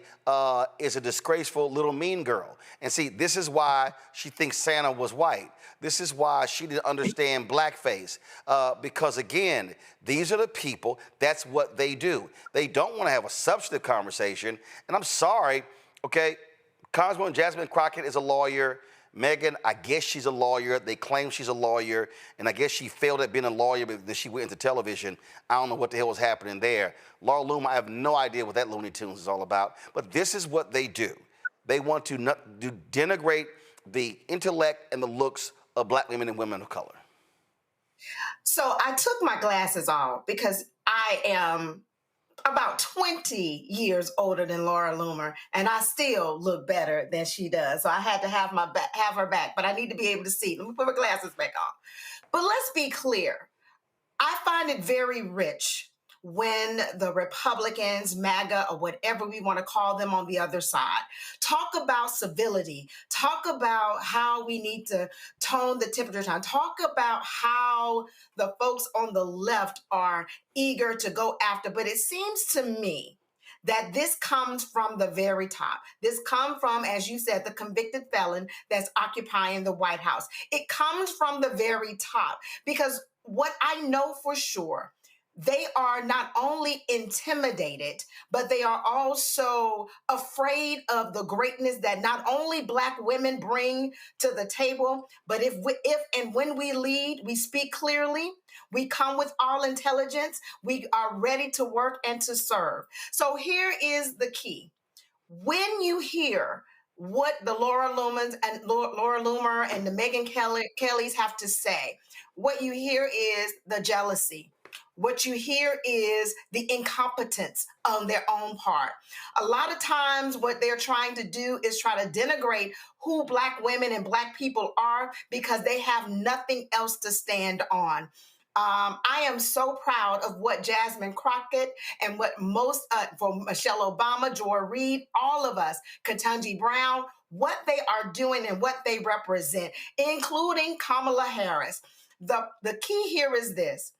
is a disgraceful little mean girl. And see, this is why she thinks Santa was white. This is why she didn't understand blackface. Because again, these are the people, that's what they do. They don't want to have a substantive conversation. And I'm sorry, okay, Congresswoman Jasmine Crockett is a lawyer. Megyn, I guess she's a lawyer. They claim she's a lawyer, and I guess she failed at being a lawyer because she went into television. I don't know what the hell was happening there. Laura Loomer, I have no idea what that Looney Tunes is all about, but this is what they do. They want to denigrate the intellect and the looks of black women and women of color. So I took my glasses off because I am about 20 years older than Laura Loomer, and I still look better than she does. So I had to have her back, but I need to be able to see. Let me put my glasses back on. But let's be clear. I find it very rich when the Republicans, MAGA, or whatever we want to call them on the other side, talk about civility, talk about how we need to tone the temperature down, talk about how the folks on the left are eager to go after. But it seems to me that this comes from the very top. This comes from, as you said, the convicted felon that's occupying the White House. It comes from the very top, because what I know for sure, they are not only intimidated, but they are also afraid of the greatness that not only Black women bring to the table, but if and when we lead, we speak clearly, we come with all intelligence, we are ready to work and to serve. So here is the key. When you hear what the Laura Loomer and the Megyn Kellys have to say, what you hear is the jealousy. What you hear is the incompetence on their own part. A lot of times what they're trying to do is try to denigrate who Black women and Black people are because they have nothing else to stand on. I am so proud of what Jasmine Crockett and what for Michelle Obama, Joy Reid, all of us, Ketanji Brown, what they are doing and what they represent, including Kamala Harris. The key here is this.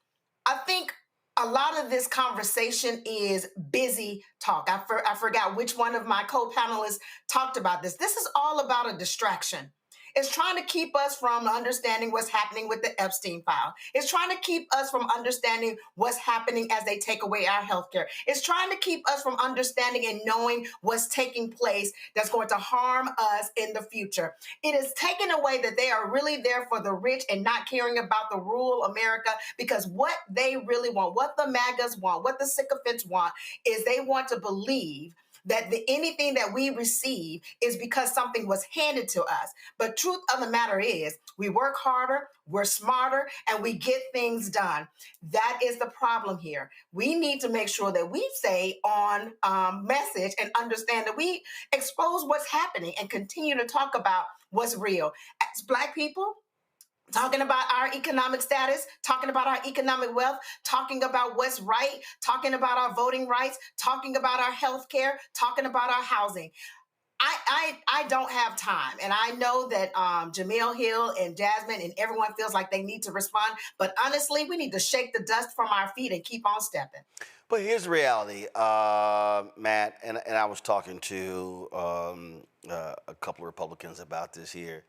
I think a lot of this conversation is busy talk. I forgot which one of my co-panelists talked about this. This is all about a distraction. It's trying to keep us from understanding what's happening with the Epstein file. It's trying to keep us from understanding what's happening as they take away our healthcare. It's trying to keep us from understanding and knowing what's taking place that's going to harm us in the future. It is taken away that they are really there for the rich and not caring about the rural America, because what they really want, what the MAGAs want, what the sycophants want, is they want to believe that anything that we receive is because something was handed to us. But truth of the matter is, we work harder, we're smarter, and we get things done. That is the problem here. We need to make sure that we stay on message and understand that we expose what's happening and continue to talk about what's real. As Black people, talking about our economic status, talking about our economic wealth, talking about what's right, talking about our voting rights, talking about our health care, talking about our housing. I don't have time. And I know that Jamil Hill and Jasmine and everyone feels like they need to respond. But honestly, we need to shake the dust from our feet and keep on stepping. But here's the reality, Matt, and I was talking to a couple of Republicans about this here.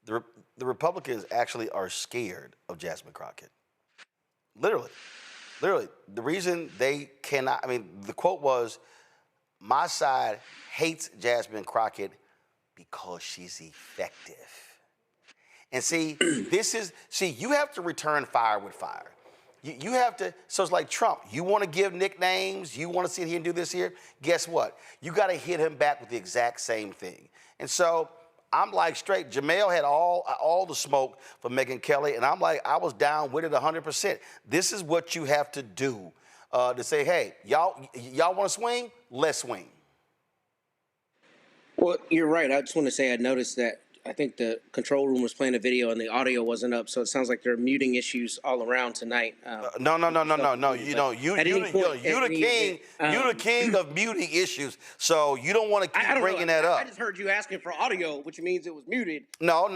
The Republicans actually are scared of Jasmine Crockett. Literally. The reason they cannot, the quote was, my side hates Jasmine Crockett because she's effective. And see, you have to return fire with fire. You have to, so it's like Trump. You want to give nicknames, you want to sit here and do this here, guess what? You got to hit him back with the exact same thing. And so, I'm like straight. Jamel had all the smoke for Megyn Kelly, and I'm like, I was down with it 100%. This is what you have to do to say, hey, y'all want to swing? Let's swing. Well, you're right. I just want to say I noticed that I think the control room was playing a video and the audio wasn't up, so it sounds like there are muting issues all around tonight. No. You the king of muting issues, so you don't want to keep bringing that up. I just heard you asking for audio, which means it was muted. No.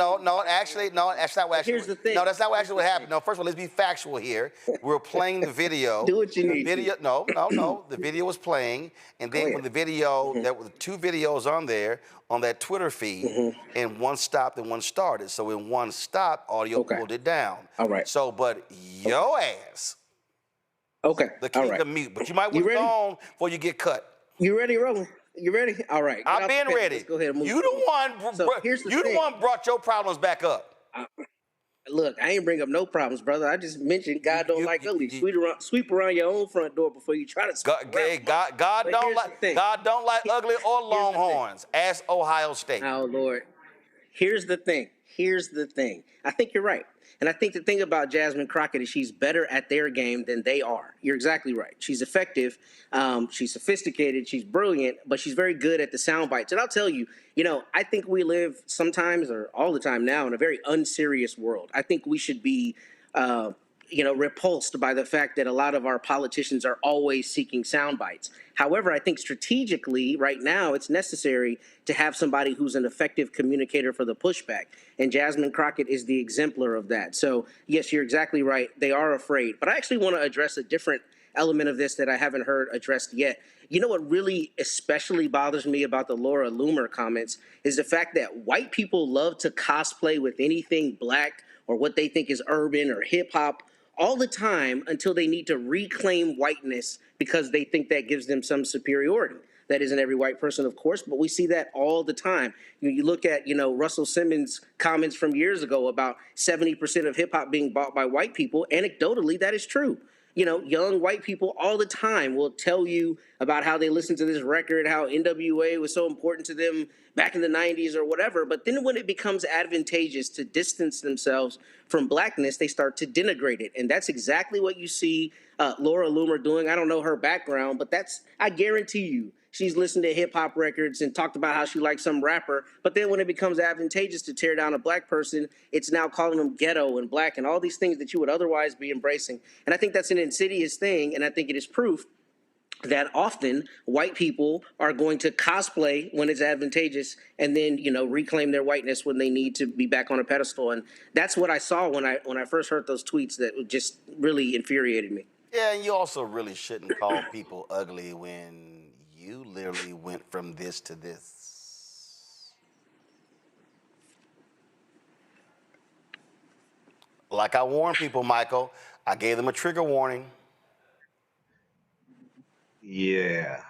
Actually, that's not what actually. Here's the thing. No, that's not what actually what happened. No, first of all, let's be factual here. We're playing the video. Do what you need. Video. No. The video was playing, and then when the video, there were 2 videos on there on that Twitter feed, and one stopped and one started. So when one stopped, audio pulled it down. All right. So, but your ass. Okay. The king of mute. But you might want to go on before you get cut. You ready, Roland? You ready? All right. I've been ready. Let's go ahead and move. You the one brought your problems back up. Look, I ain't bring up no problems, brother. I just mentioned God don't like ugly. Sweep around your own front door before you try to. God don't like ugly or Longhorns. Ask Ohio State. Oh Lord. Here's the thing. I think you're right. And I think the thing about Jasmine Crockett is she's better at their game than they are. You're exactly right. She's effective. She's sophisticated. She's brilliant, but she's very good at the sound bites. And I'll tell you, I think we live sometimes or all the time now in a very unserious world. I think we should be, repulsed by the fact that a lot of our politicians are always seeking sound bites. However, I think strategically right now it's necessary to have somebody who's an effective communicator for the pushback. And Jasmine Crockett is the exemplar of that. So, yes, you're exactly right. They are afraid. But I actually want to address a different element of this that I haven't heard addressed yet. You know what really especially bothers me about the Laura Loomer comments is the fact that white people love to cosplay with anything Black or what they think is urban or hip-hop all the time until they need to reclaim whiteness because they think that gives them some superiority. That isn't every white person, of course, but we see that all the time. You look at, Russell Simmons' comments from years ago about 70% of hip hop being bought by white people. Anecdotally, that is true. Young white people all the time will tell you about how they listened to this record, how NWA was so important to them back in the 90s or whatever. But then when it becomes advantageous to distance themselves from Blackness, they start to denigrate it. And that's exactly what you see Laura Loomer doing. I don't know her background, but I guarantee you, she's listened to hip hop records and talked about how she likes some rapper. But then when it becomes advantageous to tear down a Black person, it's now calling them ghetto and Black and all these things that you would otherwise be embracing. And I think that's an insidious thing. And I think it is proof that often white people are going to cosplay when it's advantageous and then, reclaim their whiteness when they need to be back on a pedestal. And that's what I saw when I first heard those tweets that just really infuriated me. Yeah, and you also really shouldn't call people ugly when you literally went from this to this. Like I warned people, Michael, I gave them a trigger warning. Yeah.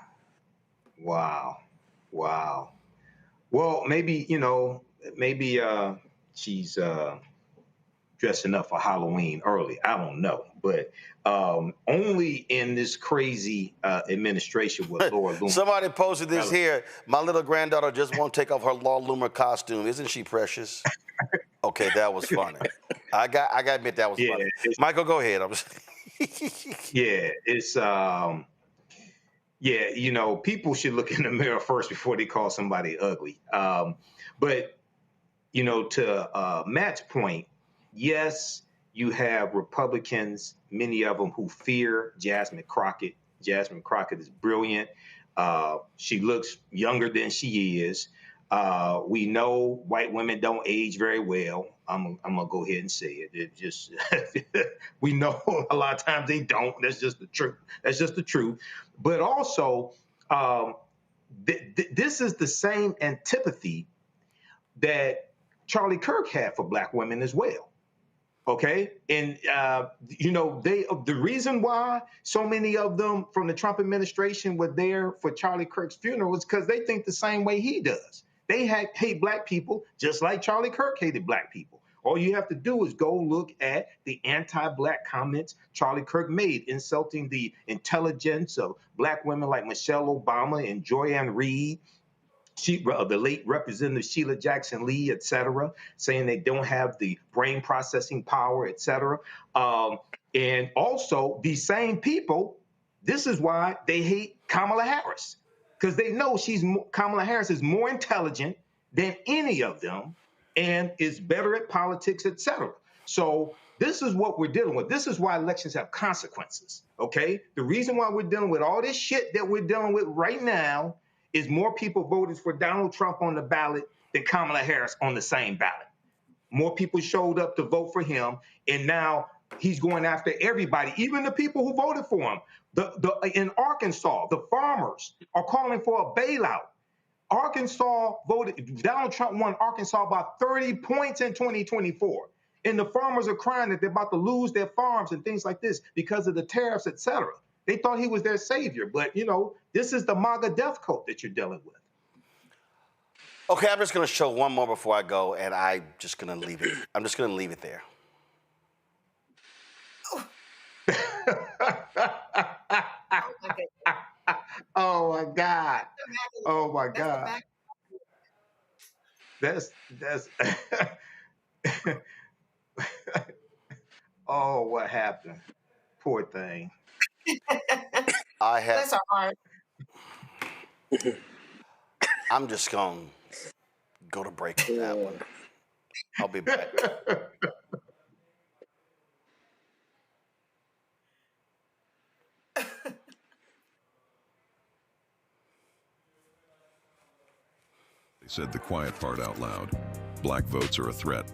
Wow. Wow. Well, maybe, maybe she's dressing up for Halloween early. I don't know. But only in this crazy administration with Laura Loomis. Somebody posted this here. My little granddaughter just won't take off her Laura Loomer costume. Isn't she precious? Okay, that was funny. I got to admit that was funny. Michael, go ahead. People should look in the mirror first before they call somebody ugly. But to Matt's point, yes, you have Republicans, many of them who fear Jasmine Crockett. Jasmine Crockett is brilliant. She looks younger than she is. We know white women don't age very well. I'm gonna go ahead and say it. It just we know a lot of times they don't. That's just the truth. That's just the truth. But also, this is the same antipathy that Charlie Kirk had for black women as well. Okay, and the reason why so many of them from the Trump administration were there for Charlie Kirk's funeral was because they think the same way he does. They hate black people just like Charlie Kirk hated black people. All you have to do is go look at the anti-black comments Charlie Kirk made, insulting the intelligence of black women like Michelle Obama and Joyanne Reed, the late Representative Sheila Jackson Lee, et cetera, saying they don't have the brain processing power, et cetera. And also, these same people, this is why they hate Kamala Harris, because they know Kamala Harris is more intelligent than any of them and is better at politics, et cetera. So this is what we're dealing with. This is why elections have consequences, okay? The reason why we're dealing with all this shit that we're dealing with right now is more people voted for Donald Trump on the ballot than Kamala Harris on the same ballot. More people showed up to vote for him, and now he's going after everybody, even the people who voted for him. In Arkansas, the farmers are calling for a bailout. Donald Trump won Arkansas by 30 points in 2024. And the farmers are crying that they're about to lose their farms and things like this because of the tariffs, et cetera. They thought he was their savior, but this is the MAGA death cult that you're dealing with. Okay, I'm just going to show one more before I go, and I'm just going to leave it. I'm just going to leave it there. Oh my God! Oh my God! That's oh, what happened? Poor thing. Bless our heart. I'm just going to go to break on that one. I'll be back. They said the quiet part out loud. Black votes are a threat,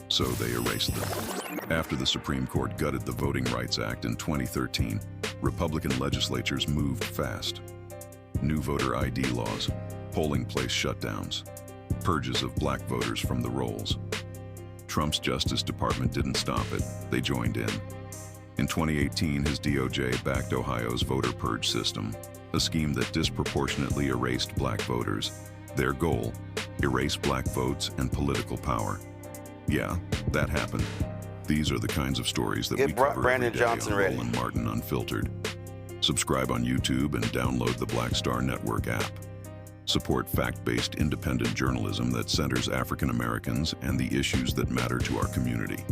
so they erased them. After the Supreme Court gutted the Voting Rights Act in 2013, Republican legislatures moved fast. New voter ID laws, polling place shutdowns, purges of black voters from the rolls. Trump's Justice Department didn't stop it, they joined in. In 2018, his DOJ backed Ohio's voter purge system, a scheme that disproportionately erased black voters. Their goal, erase black votes and political power. Yeah, that happened. These are the kinds of stories that we cover Brandon every day Johnson on ready. Roland Martin Unfiltered. Subscribe on YouTube and download the Black Star Network app. Support fact-based independent journalism that centers African Americans and the issues that matter to our community.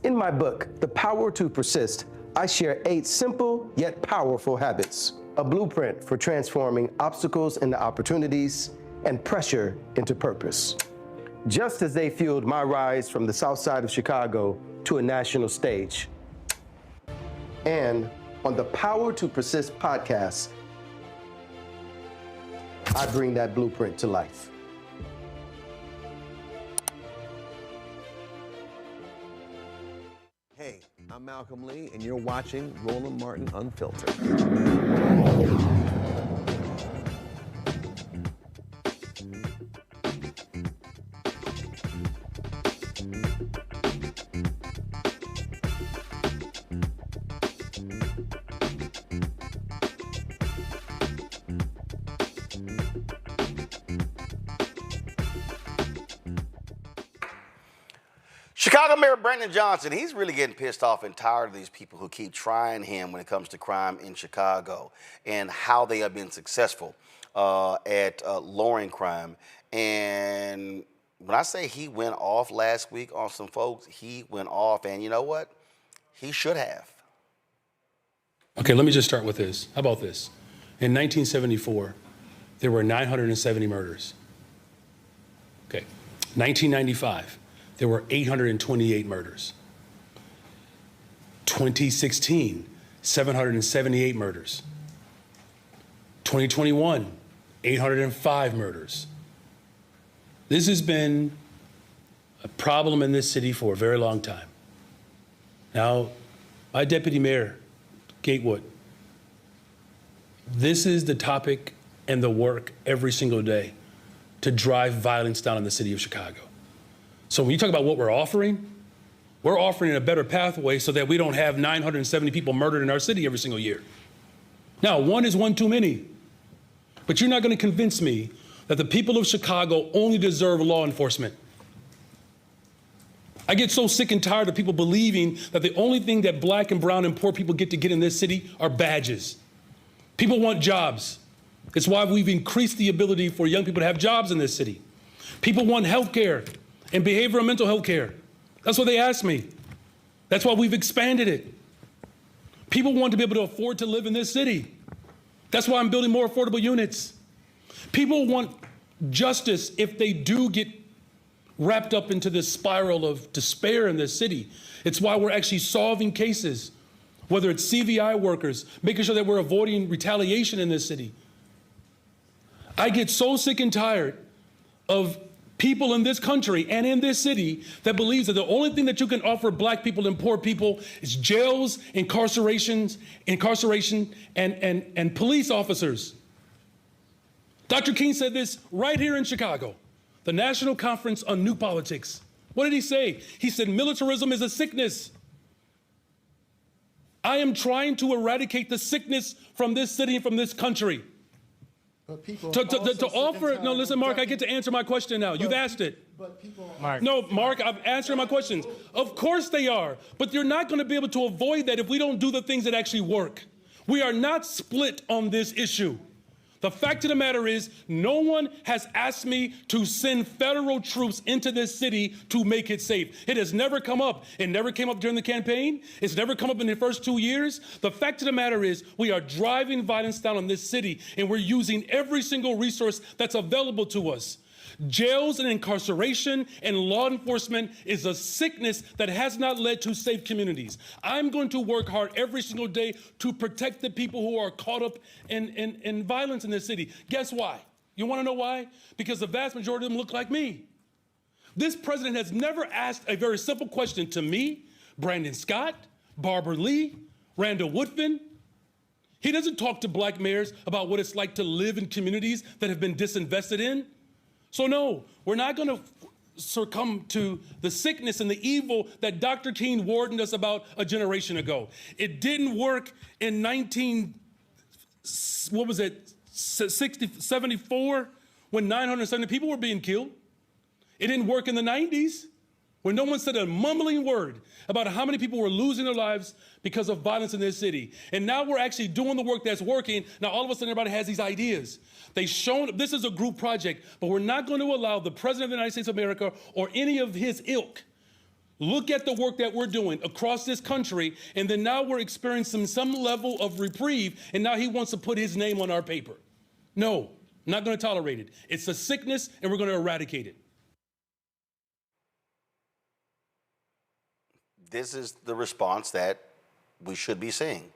In my book, The Power to Persist, I share 8 simple yet powerful habits, a blueprint for transforming obstacles into opportunities and pressure into purpose. Just as they fueled my rise from the South Side of Chicago to a national stage. And on the Power to Persist podcast, I bring that blueprint to life. Hey, I'm Malcolm Lee, and you're watching Roland Martin Unfiltered. Chicago Mayor Brandon Johnson, he's really getting pissed off and tired of these people who keep trying him when it comes to crime in Chicago and how they have been successful at lowering crime. And when I say he went off last week on some folks, he went off, and you know what? He should have. Okay, let me just start with this. How about this? In 1974, there were 970 murders. Okay, 1995, there were 828 murders. 2016, 778 murders. 2021, 805 murders. This has been a problem in this city for a very long time. Now, my deputy mayor, Gatewood, this is the topic and the work every single day to drive violence down in the city of Chicago. So when you talk about what we're offering a better pathway so that we don't have 970 people murdered in our city every single year. Now, one is one too many, but you're not going to convince me that the people of Chicago only deserve law enforcement. I get so sick and tired of people believing that the only thing that black and brown and poor people get to get in this city are badges. People want jobs. It's why we've increased the ability for young people to have jobs in this city. People want health care and behavioral and mental health care. That's what they ask me. That's why we've expanded it. People want to be able to afford to live in this city. That's why I'm building more affordable units. People want justice if they do get wrapped up into this spiral of despair in this city. It's why we're actually solving cases, whether it's CVI workers, making sure that we're avoiding retaliation in this city. I get so sick and tired of people in this country and in this city that believes that the only thing that you can offer black people and poor people is jails, incarceration, and police officers. Dr. King said this right here in Chicago, the National Conference on New Politics. What did he say? He said, militarism is a sickness. I am trying to eradicate the sickness from this city and from this country. But people To offer, no, listen, Mark, I get to answer my question now. You've asked it. But people, No, Mark, I'm answering my questions. Of course they are, but you're not going to be able to avoid that if we don't do the things that actually work. We are not split on this issue. The fact of the matter is, no one has asked me to send federal troops into this city to make it safe. It has never come up. It never came up during the campaign. It's never come up in the first 2 years. The fact of the matter is, we are driving violence down on this city, and we're using every single resource that's available to us. Jails and incarceration and law enforcement is a sickness that has not led to safe communities. I'm going to work hard every single day to protect the people who are caught up in violence in this city. Guess why? You want to know why? Because the vast majority of them look like me. This president has never asked a very simple question to me, Brandon Scott, Barbara Lee, Randall Woodfin. He doesn't talk to black mayors about what it's like to live in communities that have been disinvested in. So no, we're not going to succumb to the sickness and the evil that Dr. King warned us about a generation ago. It didn't work in 74, when 970 people were being killed. It didn't work in the 90s, when no one said a mumbling word about how many people were losing their lives because of violence in this city. And now we're actually doing the work that's working. Now all of a sudden everybody has these ideas. They've shown this is a group project, but we're not going to allow the President of the United States of America or any of his ilk look at the work that we're doing across this country, and then now we're experiencing some level of reprieve, and now he wants to put his name on our paper. No, not going to tolerate it. It's a sickness, and we're going to eradicate it. This is the response that we should be seeing.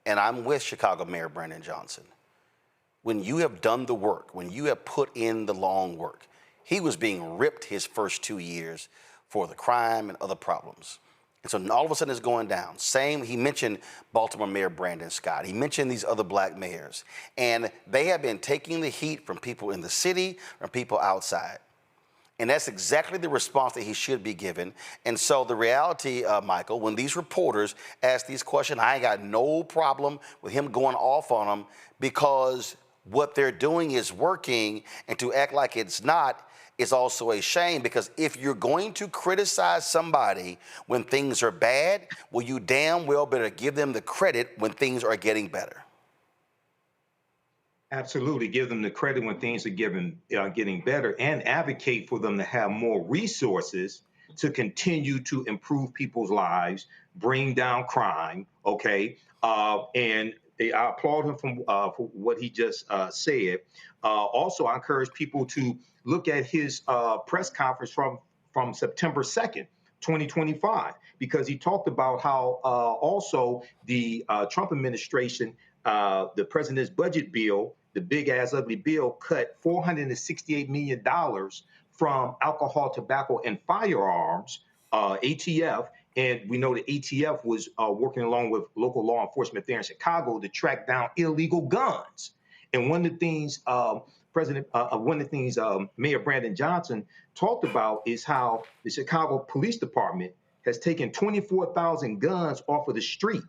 And I'm with Chicago Mayor Brandon Johnson. When you have done the work, when you have put in the long work, he was being ripped his first 2 years for the crime and other problems. And so all of a sudden it's going down. Same, he mentioned Baltimore Mayor Brandon Scott. He mentioned these other black mayors. And they have been taking the heat from people in the city, from people outside. And that's exactly the response that he should be given. And so the reality, Michael, when these reporters ask these questions, I ain't got no problem with him going off on them, because what they're doing is working, and to act like it's not is also a shame, because if you're going to criticize somebody when things are bad, well, you damn well better give them the credit when things are getting better. Absolutely. Give them the credit when things are getting better, and advocate for them to have more resources to continue to improve people's lives, bring down crime, okay? And I applaud him for what he just said. Also, I encourage people to look at his press conference from September 2nd, 2025, because he talked about how also the Trump administration, the president's budget bill, the big ass ugly bill, cut $468 million from alcohol, tobacco, and firearms, ATF. And we know the ATF was working along with local law enforcement there in Chicago to track down illegal guns. And one of the things Mayor Brandon Johnson talked about is how the Chicago Police Department has taken 24,000 guns off of the street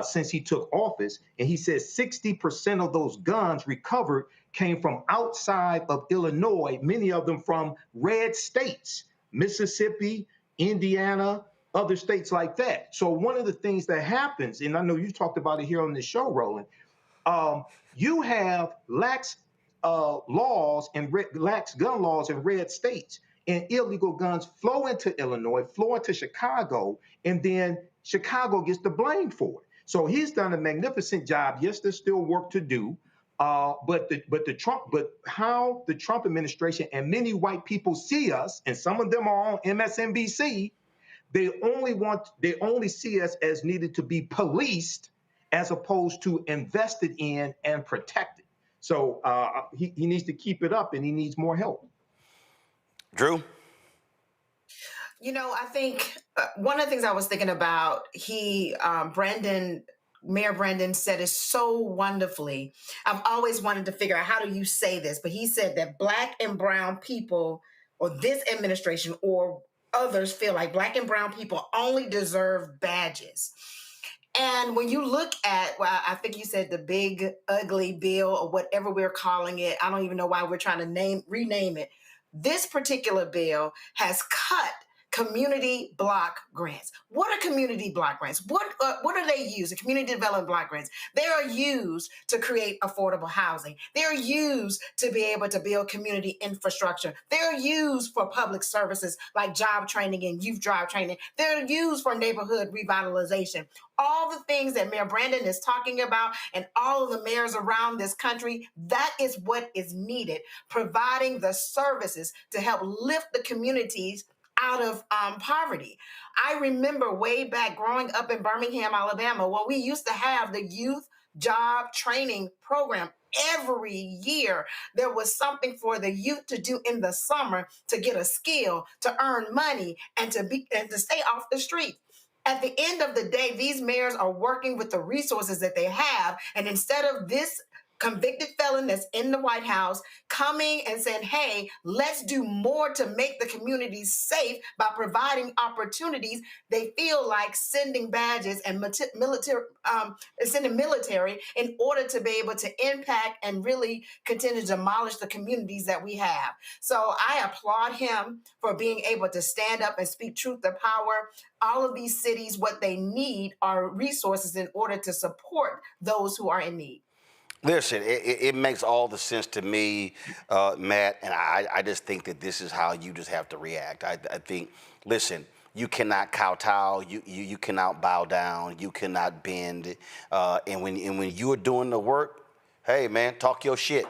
since he took office. And he says 60% of those guns recovered came from outside of Illinois, many of them from red states, Mississippi, Indiana, other states like that. So one of the things that happens, and I know you talked about it here on the show, Roland, you have lax laws and lax gun laws in red states, and illegal guns flow into Illinois, flow into Chicago, and then Chicago gets the blame for it. So he's done a magnificent job. Yes, there's still work to do, but how the Trump administration and many white people see us, and some of them are on MSNBC, they only see us as needed to be policed as opposed to invested in and protected. So he needs to keep it up, and he needs more help. Drew? You know, I think one of the things I was thinking about, Mayor Brandon said it so wonderfully. I've always wanted to figure out, how do you say this? But he said that Black and brown people, or this administration or others, feel like Black and brown people only deserve badges. And when you look at, well, I think you said the big ugly bill, or whatever we're calling it, I don't even know why we're trying to rename it. This particular bill has cut community block grants. What are community block grants? What are they used? The community development block grants. They are used to create affordable housing. They're used to be able to build community infrastructure. They're used for public services like job training and youth job training. They're used for neighborhood revitalization. All the things that Mayor Brandon is talking about, and all of the mayors around this country, that is what is needed, providing the services to help lift the communities out of poverty. I remember way back growing up in Birmingham, Alabama, when we used to have the youth job training program. Every year, there was something for the youth to do in the summer to get a skill, to earn money, and to stay off the street. At the end of the day, these mayors are working with the resources that they have, and instead of this convicted felon that's in the White House coming and saying, hey, let's do more to make the communities safe by providing opportunities, they feel like sending badges and sending military in order to be able to impact and really continue to demolish the communities that we have. So I applaud him for being able to stand up and speak truth to power. All of these cities, what they need are resources in order to support those who are in need. Listen, it makes all the sense to me, Matt, and I just think that this is how you just have to react. I think, listen, you cannot kowtow, you cannot bow down, you cannot bend, and when you are doing the work, hey, man, talk your shit.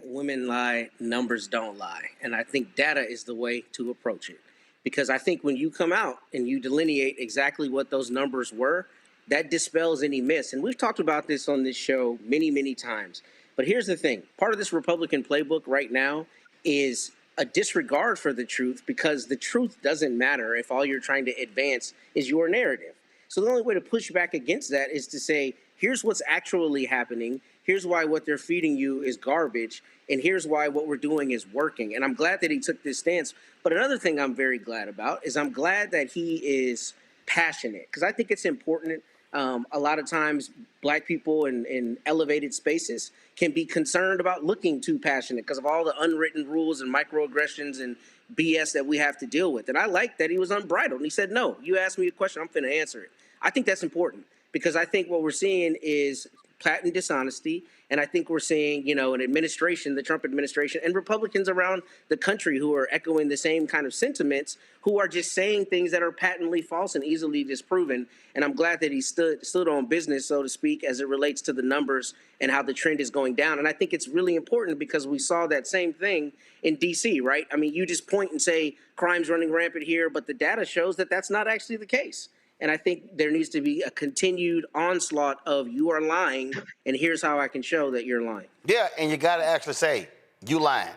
Women lie, numbers don't lie. And I think data is the way to approach it. Because I think when you come out and you delineate exactly what those numbers were, that dispels any myths. And we've talked about this on this show many, many times. But here's the thing. Part of this Republican playbook right now is a disregard for the truth, because the truth doesn't matter if all you're trying to advance is your narrative. So the only way to push back against that is to say, here's what's actually happening. Here's why what they're feeding you is garbage. And here's why what we're doing is working. And I'm glad that he took this stance. But another thing I'm very glad about is I'm glad that he is passionate, because I think it's important A lot of times, Black people in elevated spaces can be concerned about looking too passionate because of all the unwritten rules and microaggressions and BS that we have to deal with. And I like that he was unbridled. And he said, no, you asked me a question, I'm finna answer it. I think that's important because I think what we're seeing is patent dishonesty. And I think we're seeing, you know, an administration, the Trump administration, and Republicans around the country who are echoing the same kind of sentiments, who are just saying things that are patently false and easily disproven. And I'm glad that he stood on business, so to speak, as it relates to the numbers and how the trend is going down. And I think it's really important because we saw that same thing in D.C., right? I mean, you just point and say crime's running rampant here, but the data shows that that's not actually the case. And I think there needs to be a continued onslaught of you are lying, and here's how I can show that you're lying. Yeah, and you got to actually say, you lying.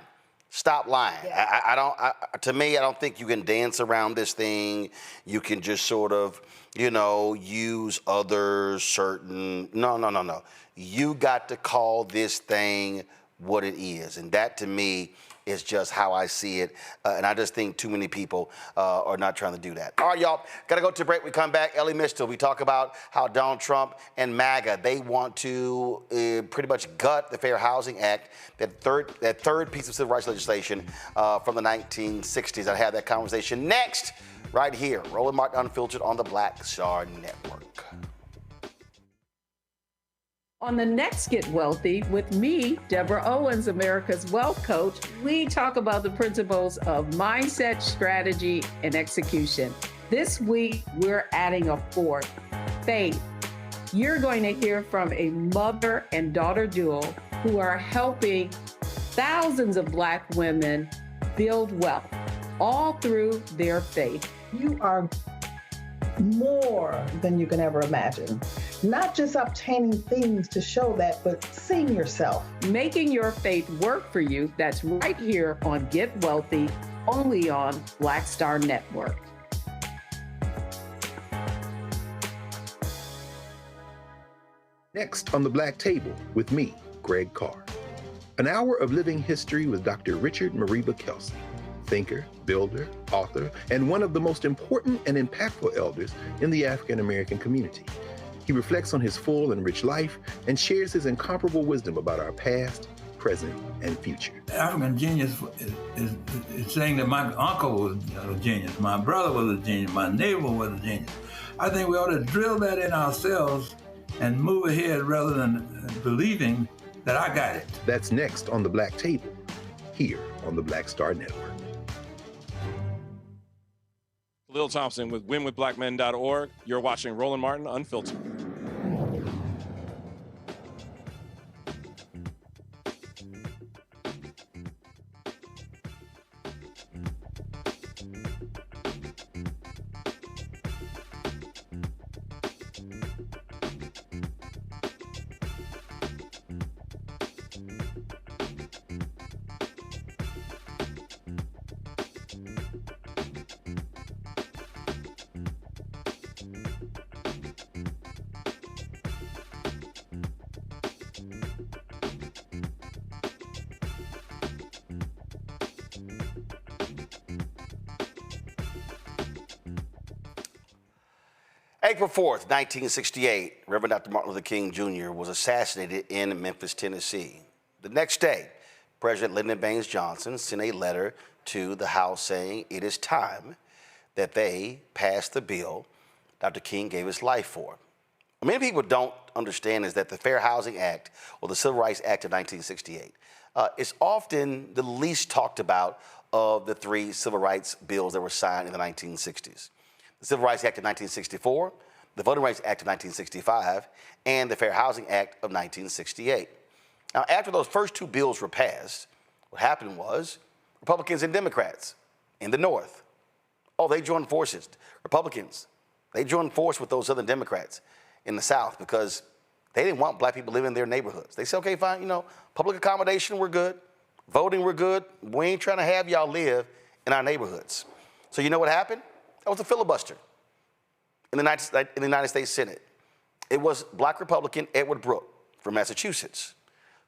Stop lying. Yeah. To me, I don't think you can dance around this thing. You can just sort of, you know, use other certain, no. You got to call this thing what it is. And that, to me, is just how I see it. And I just think too many people are not trying to do that. All right, y'all, got to go to break. We come back. Ellie Mistel, we talk about how Donald Trump and MAGA, they want to pretty much gut the Fair Housing Act, that third piece of civil rights legislation from the 1960s. I'll have that conversation next, right here. Roland Martin Unfiltered on the Black Star Network. On the next Get Wealthy with me, Deborah Owens, America's Wealth Coach, we talk about the principles of mindset, strategy, and execution. This week, we're adding a fourth, faith. You're going to hear from a mother and daughter duo who are helping thousands of Black women build wealth, all through their faith. You are more than you can ever imagine. Not just obtaining things to show that, but seeing yourself. Making your faith work for you. That's right here on Get Wealthy, only on Black Star Network. Next on the Black Table with me, Greg Carr. An hour of living history with Dr. Richard Mariba Kelsey, thinker, builder, author, and one of the most important and impactful elders in the African American community. He reflects on his full and rich life and shares his incomparable wisdom about our past, present, and future. African genius is saying that my uncle was a genius, my brother was a genius, my neighbor was a genius. I think we ought to drill that in ourselves and move ahead rather than believing that I got it. That's next on the Black Table, here on the Black Star Network. Lil Thompson with winwithblackmen.org. You're watching Roland Martin Unfiltered. April 4th, 1968, Reverend Dr. Martin Luther King Jr. was assassinated in Memphis, Tennessee. The next day, President Lyndon Baines Johnson sent a letter to the House saying it is time that they pass the bill Dr. King gave his life for. What many people don't understand is that the Fair Housing Act, or the Civil Rights Act of 1968, is often the least talked about of the three civil rights bills that were signed in the 1960s. The Civil Rights Act of 1964, the Voting Rights Act of 1965, and the Fair Housing Act of 1968. Now, after those first two bills were passed, what happened was Republicans and Democrats in the North, they joined forces. Republicans, they joined force with those Southern Democrats in the South because they didn't want Black people living in their neighborhoods. They said, okay, fine, public accommodation, we're good. Voting, we're good. We ain't trying to have y'all live in our neighborhoods. So you know what happened? That was a filibuster in the United States Senate. It was Black Republican Edward Brooke from Massachusetts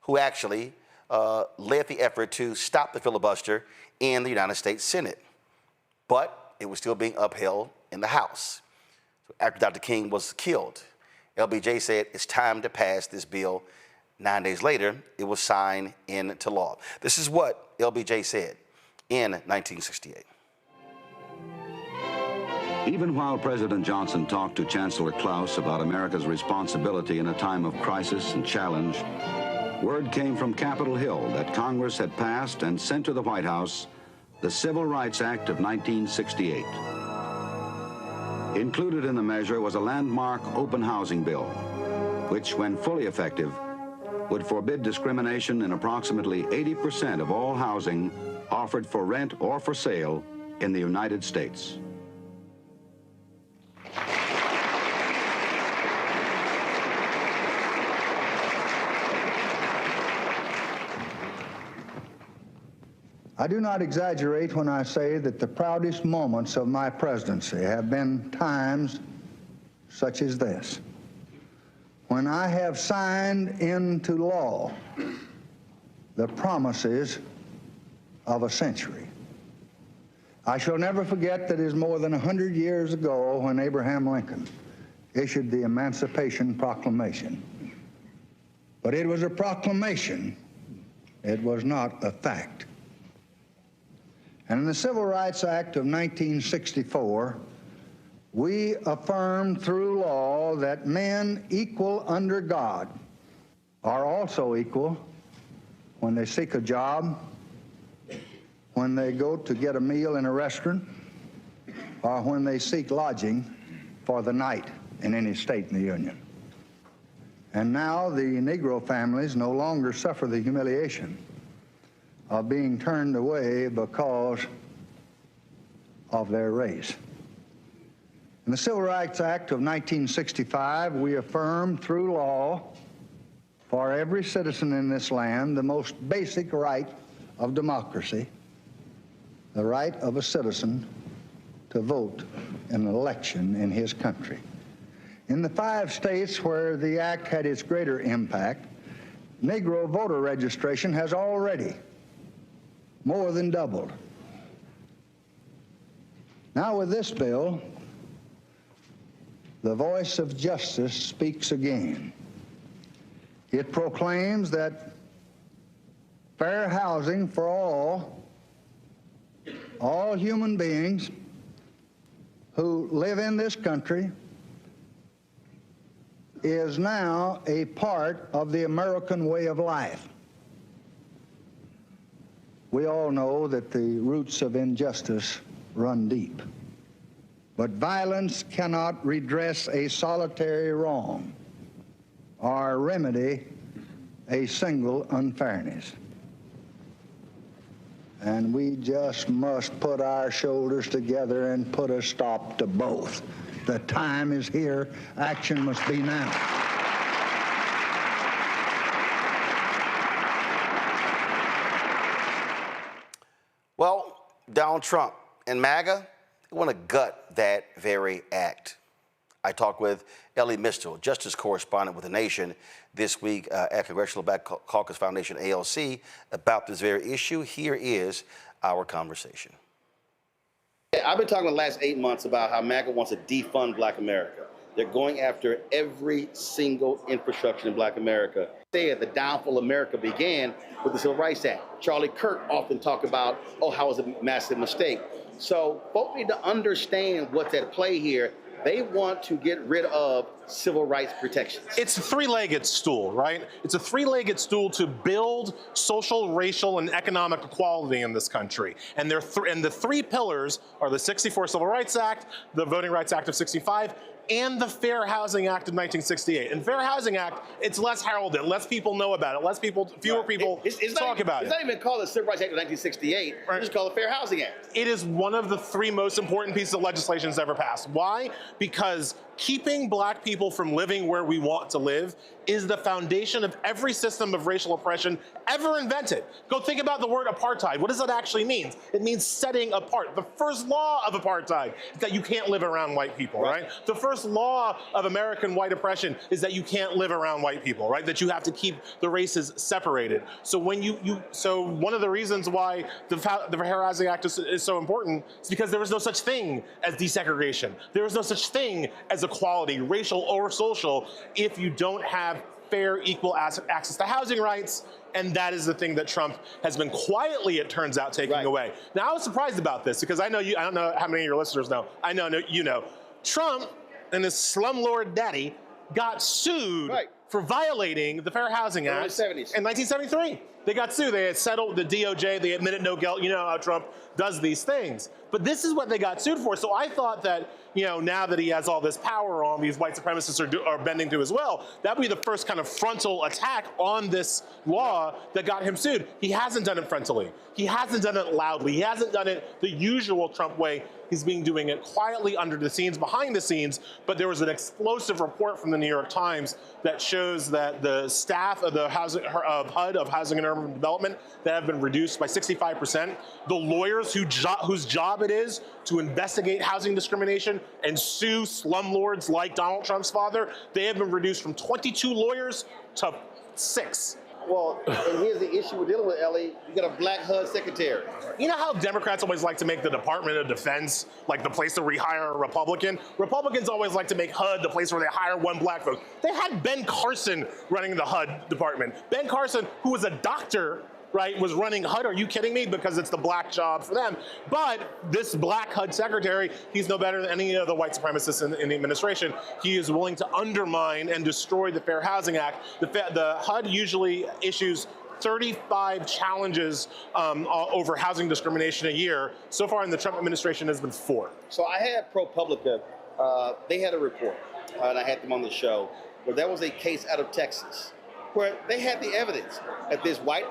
who actually led the effort to stop the filibuster in the United States Senate. But it was still being upheld in the House. So after Dr. King was killed, LBJ said it's time to pass this bill. 9 days later, it was signed into law. This is what LBJ said in 1968. Even while President Johnson talked to Chancellor Klaus about America's responsibility in a time of crisis and challenge, word came from Capitol Hill that Congress had passed and sent to the White House the Civil Rights Act of 1968. Included in the measure was a landmark open housing bill, which, when fully effective, would forbid discrimination in approximately 80% of all housing offered for rent or for sale in the United States. I do not exaggerate when I say that the proudest moments of my presidency have been times such as this, when I have signed into law the promises of a century. I shall never forget that it is more than 100 years ago when Abraham Lincoln issued the Emancipation Proclamation. But it was a proclamation, it was not a fact. And in the Civil Rights Act of 1964, we affirmed through law that men equal under God are also equal when they seek a job, when they go to get a meal in a restaurant, or when they seek lodging for the night in any state in the Union. And now the Negro families no longer suffer the humiliation of being turned away because of their race. In the Civil Rights Act of 1965, we affirmed through law for every citizen in this land the most basic right of democracy, the right of a citizen to vote in an election in his country. In the 5 states where the act had its greater impact, Negro voter registration has already more than doubled. Now with this bill, the voice of justice speaks again. It proclaims that fair housing for all human beings who live in this country is now a part of the American way of life. We all know that the roots of injustice run deep, but violence cannot redress a solitary wrong or remedy a single unfairness. And we just must put our shoulders together and put a stop to both. The time is here. Action must be now. Well, Donald Trump and MAGA want to gut that very act. I talked with Ellie Mistel, justice correspondent with The Nation, this week at Congressional Black Caucus Foundation, ALC, about this very issue. Here is our conversation. I've been talking the last 8 months about how MAGA wants to defund Black America. They're going after every single infrastructure in Black America. The downfall of America began with the Civil Rights Act. Charlie Kirk often talked about, how it was a massive mistake. So folks need to understand what's at play here. They want to get rid of civil rights protections. It's a three-legged stool, right? It's a three-legged stool to build social, racial, and economic equality in this country. And the 3 pillars are the 64 Civil Rights Act, the Voting Rights Act of 65, and the Fair Housing Act of 1968. And Fair Housing Act, it's less heralded, less people know about it, fewer people talk about it. It's not even called the Civil Rights Act of 1968, right. It's called the Fair Housing Act. It is one of the 3 most important pieces of legislation that's ever passed. Why? Because keeping Black people from living where we want to live is the foundation of every system of racial oppression ever invented. Go think about the word apartheid. What does that actually mean? It means setting apart. The first law of apartheid is that you can't live around white people, right? The first law of American white oppression is that you can't live around white people, right? That you have to keep the races separated. So when so one of the reasons why the Fair Housing Act is so important is because there was no such thing as desegregation. There was no such thing as equality, racial or social, if you don't have fair, equal access to housing rights, and that is the thing that Trump has been quietly, it turns out, taking away. Now, I was surprised about this because I know I don't know how many of your listeners know. I know you know. Trump and his slumlord daddy got sued for violating the Fair Housing Act in 1973. They got sued. They had settled the DOJ. They admitted no guilt. You know how Trump does these things. But this is what they got sued for. So I thought that, now that he has all this power on, these white supremacists are bending to as well, that would be the first kind of frontal attack on this law that got him sued. He hasn't done it frontally. He hasn't done it loudly. He hasn't done it the usual Trump way. He's been doing it quietly under the scenes, behind the scenes, but there was an explosive report from the New York Times that shows that the staff of the HUD, of Housing and Urban Development, that have been reduced by 65%. The lawyers whose job it is to investigate housing discrimination and sue slumlords like Donald Trump's father, they have been reduced from 22 lawyers to 6. Well, and here's the issue we're dealing with, Ellie. You got a black HUD secretary. You know how Democrats always like to make the Department of Defense like the place to rehire a Republican? Republicans always like to make HUD the place where they hire one black vote. They had Ben Carson running the HUD department. Ben Carson, who was a doctor, right, was running HUD. Are you kidding me? Because it's the black job for them. But this black HUD secretary, he's no better than any of the white supremacists in the administration. He is willing to undermine and destroy the Fair Housing Act. The HUD usually issues 35 challenges over housing discrimination a year. So far in the Trump administration has been 4. So I had ProPublica, they had a report, and I had them on the show, where there was a case out of Texas where they had the evidence that these white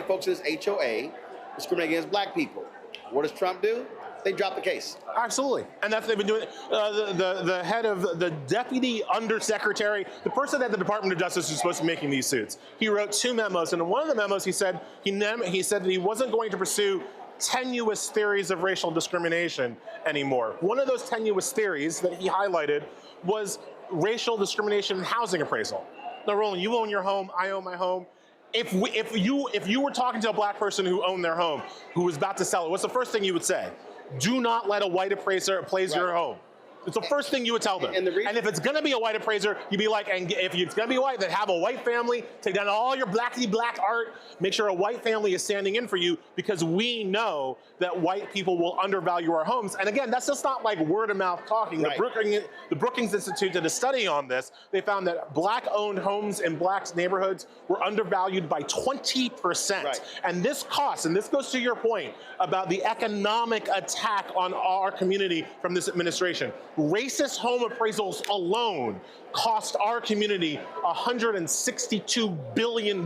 folks in this HOA discriminate against black people. What does Trump do? They drop the case. Absolutely, and that's what they've been doing. The head of the deputy undersecretary, the person at the Department of Justice who's supposed to be making these suits, he wrote 2 memos, and in one of the memos he said that he wasn't going to pursue tenuous theories of racial discrimination anymore. One of those tenuous theories that he highlighted was racial discrimination in housing appraisal. Now, Roland, you own your home, I own my home. If you were talking to a black person who owned their home, who was about to sell it, what's the first thing you would say? Do not let a white appraiser appraise your home. It's the first thing you would tell them. And if it's going to be a white appraiser, you'd be like, and if it's going to be white, then have a white family, take down all your black art, make sure a white family is standing in for you, because we know that white people will undervalue our homes. And again, that's just not like word of mouth talking. The Brookings Institute did a study on this. They found that black-owned homes in black neighborhoods were undervalued by 20%. And this costs, and this goes to your point about the economic attack on our community from this administration. Racist home appraisals alone cost our community $162 billion.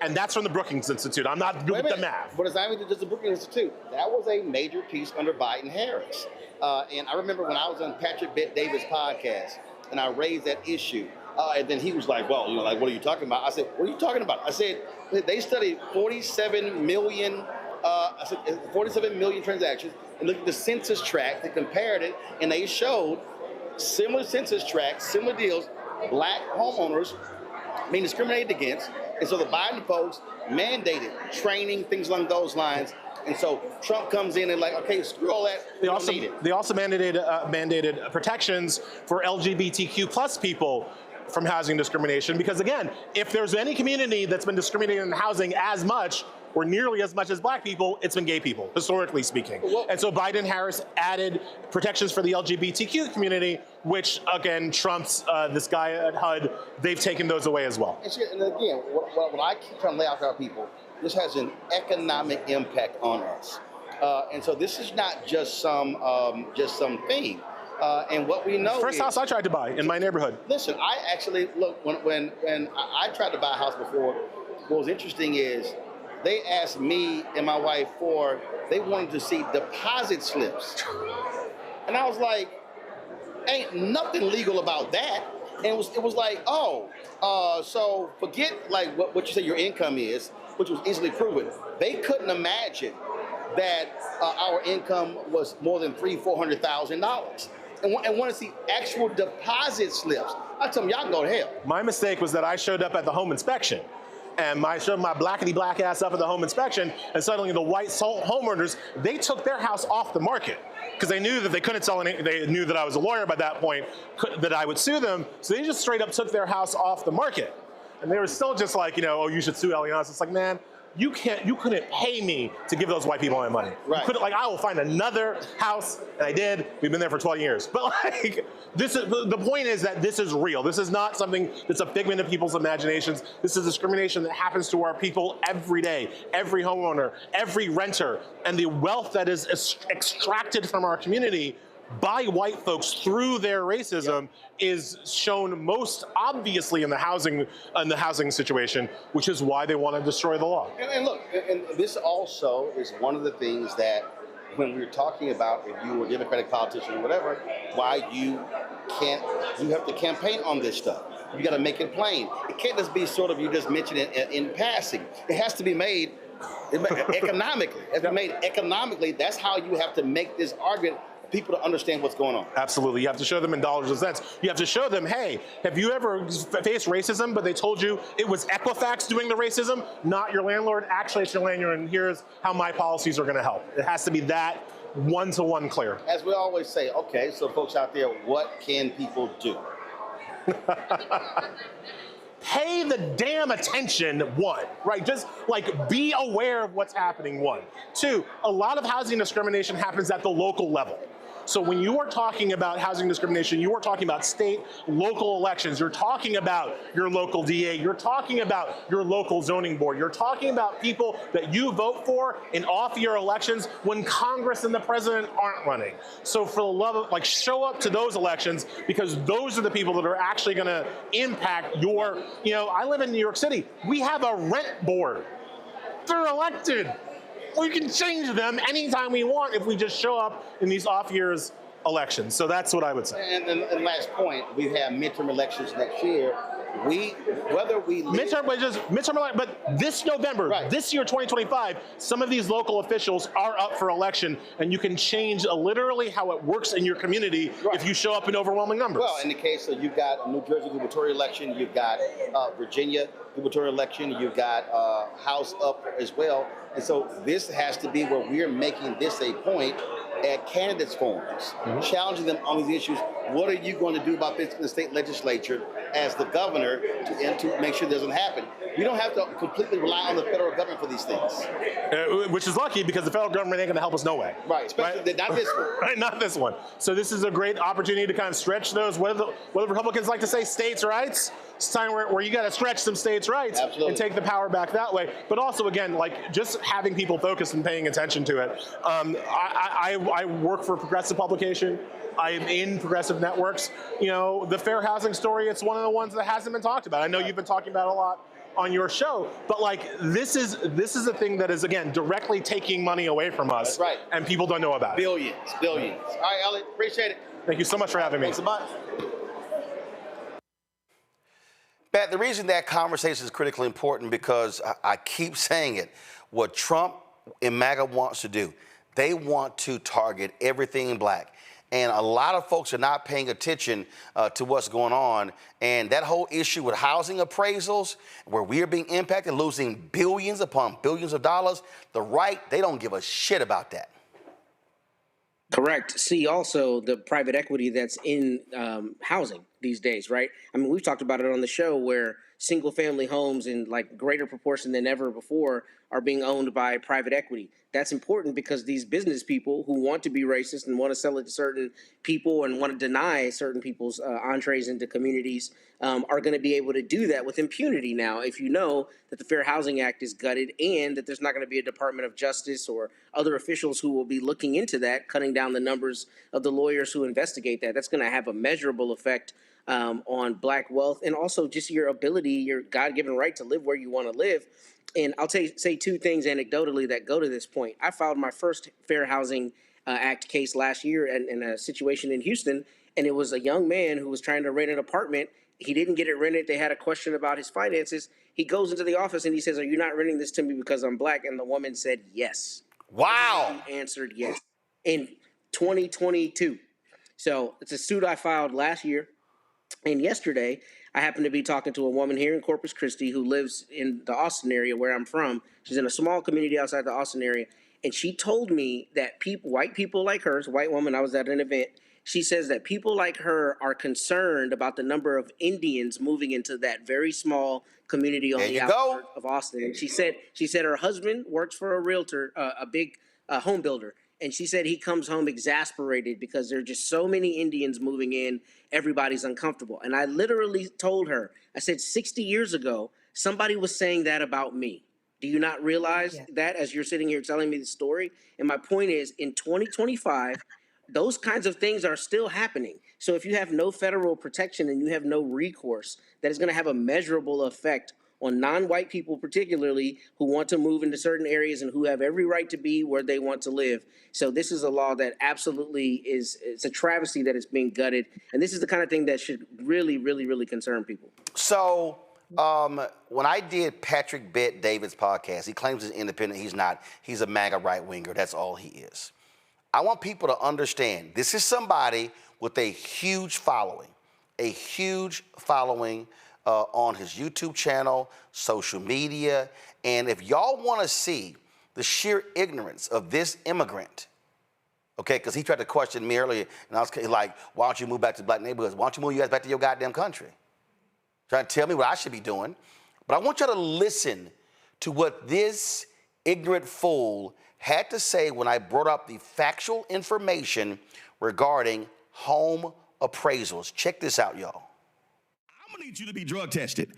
And that's from the Brookings Institute. I'm not doing the math. But it's not even just the Brookings Institute. That was a major piece under Biden-Harris. And I remember when I was on Patrick Bet-Davis' podcast, and I raised that issue. And then he was like, well, what are you talking about? I said, what are you talking about? I said, they studied 47 million transactions, and looked at the census tract, they compared it, and they showed similar census tracts, similar deals, black homeowners being discriminated against. And so the Biden folks mandated training, things along those lines. And so Trump comes in and okay, screw all that. They also mandated protections for LGBTQ plus people from housing discrimination. Because again, if there's any community that's been discriminated in housing as much or nearly as much as black people, it's been gay people, historically speaking. And so Biden-Harris added protections for the LGBTQ community, which again, Trump's, this guy at HUD, they've taken those away as well. And again, what I keep trying to lay out to our people, this has an economic impact on us. And so this is not just some thing. And what we know First house I tried to buy in my neighborhood. Listen, I actually, look, when I tried to buy a house before, what was interesting is they asked me and my wife they wanted to see deposit slips. And I was like, ain't nothing legal about that. And it was like, oh, so forget like what you say your income is, which was easily proven. They couldn't imagine that our income was more than $300,000-$400,000, and want to see actual deposit slips. I tell them, y'all can go to hell. My mistake was that I showed up at the home inspection. And I showed my blackety black ass up at the home inspection, and suddenly the white homeowners, they took their house off the market because they knew that they couldn't sell any. They knew that I was a lawyer by that point, that I would sue them. So they just straight up took their house off the market. And they were still just like, you know, oh, you should sue Allianz. It's like, man, you couldn't pay me to give those white people my money. Right. You couldn't, like, I will find another house, and I did. We've been there for 20 years. But like, the point is that this is real. This is not something that's a figment of people's imaginations. This is discrimination that happens to our people every day, every homeowner, every renter, and the wealth that is extracted from our community by white folks through their racism is shown most obviously in the housing situation, which is why they want to destroy the law. And look, and this also is one of the things that when we're talking about if you were a Democratic politician or whatever, why you have to campaign on this stuff. You got to make it plain. It can't just be sort of you just mention it in passing. It has to be made economically. It has to be made economically. That's how you have to make this argument. People to understand what's going on. Absolutely. You have to show them in dollars and cents. You have to show them, hey, have you ever faced racism, but they told you it was Equifax doing the racism, not your landlord? Actually, it's your landlord, and here's how my policies are going to help. It has to be that one-to-one clear. As we always say, okay, so folks out there, what can people do? Pay the damn attention, one, right? Just like be aware of what's happening, one. Two, a lot of housing discrimination happens at the local level. So when you are talking about housing discrimination, you are talking about state, local elections. You're talking about your local DA. You're talking about your local zoning board. You're talking about people that you vote for in off-year elections when Congress and the president aren't running. So for the love of, like, show up to those elections because those are the people that are actually going to impact your, you know, I live in New York City. We have a rent board. They're elected. We can change them anytime we want if we just show up in these off-years elections. So that's what I would say. And last point, we have midterm elections next year. Whether we but this November, this year, 2025, some of these local officials are up for election, and you can change literally how it works in your community if you show up in overwhelming numbers. Well, in the case of you've got New Jersey gubernatorial election, you've got Virginia gubernatorial election, you've got House up as well. And so this has to be where we're making this a point at candidates forums, challenging them on these issues. What are you going to do about this in the state legislature as the governor to make sure it doesn't happen? We don't have to completely rely on the federal government for these things. Which is lucky because the federal government ain't going to help us no way. Right, especially not this one. Right, not this one. So this is a great opportunity to kind of stretch those, what do the Republicans like to say, states' rights? It's time where you got to stretch some states' rights and take the power back that way. But also, again, like just having people focused and paying attention to it. I work for Progressive Publication. I'm in progressive networks. You know, the fair housing story, it's one of the ones that hasn't been talked about. I know you've been talking about it a lot on your show, but like this is a thing that is, again, directly taking money away from us. That's right. And people don't know about it. Billions. All right, Elliot, appreciate it. Thank you so much for having me. Thanks a bunch. Pat, the reason that conversation is critically important because I keep saying it, what Trump and MAGA wants to do, they want to target everything black. And a lot of folks are not paying attention to what's going on. And that whole issue with housing appraisals, where we are being impacted, losing billions upon billions of dollars, the right, they don't give a shit about that. Correct. See, also the private equity that's in housing these days, right? I mean, we've talked about it on the show where single family homes in like greater proportion than ever before are being owned by private equity. That's important because these business people who want to be racist and want to sell it to certain people and want to deny certain people's entrees into communities are going to be able to do that with impunity now if you know that the Fair Housing Act is gutted and that there's not going to be a Department of Justice or other officials who will be looking into that, cutting down the numbers of the lawyers who investigate that. That's going to have a measurable effect on black wealth and also just your ability, your God-given right to live where you want to live. And I'll say two things anecdotally that go to this point. I filed my first Fair Housing Act case last year in a situation in Houston, and it was a young man who was trying to rent an apartment, He didn't get it rented. They had a question about his finances. He goes into the office and he says, "Are you not renting this to me because I'm black?" And the woman said, "Yes." Wow. He answered yes in 2022. So it's a suit I filed last year. And yesterday, I happened to be talking to a woman here in Corpus Christi who lives in the Austin area where I'm from. She's in a small community outside the Austin area. And she told me that white people like her, it's a white woman, I was at an event. She says that people like her are concerned about the number of Indians moving into that very small community on the outskirts of Austin. And she said her husband works for a realtor, a big home builder. And she said he comes home exasperated because there are just so many Indians moving in. Everybody's uncomfortable. And I literally told her, I said, 60 years ago, somebody was saying that about me. Do you not realize that as you're sitting here telling me the story? And my point is, in 2025, those kinds of things are still happening. So if you have no federal protection and you have no recourse, that is going to have a measurable effect on non-white people, particularly who want to move into certain areas and who have every right to be where they want to live. So this is a law that absolutely it's a travesty that it's being gutted. And this is the kind of thing that should really, really, really concern people. So when I did Patrick Bet David's podcast, he claims he's independent. He's not. He's a MAGA right-winger. That's all he is. I want people to understand this is somebody with a huge following on his YouTube channel, social media. And if y'all want to see the sheer ignorance of this immigrant, okay, because he tried to question me earlier, and I was like, why don't you move back to black neighborhoods? Why don't you move you guys back to your goddamn country? Trying to tell me what I should be doing. But I want y'all to listen to what this ignorant fool had to say when I brought up the factual information regarding home appraisals. Check this out, y'all. I'm gonna need you to be drug tested.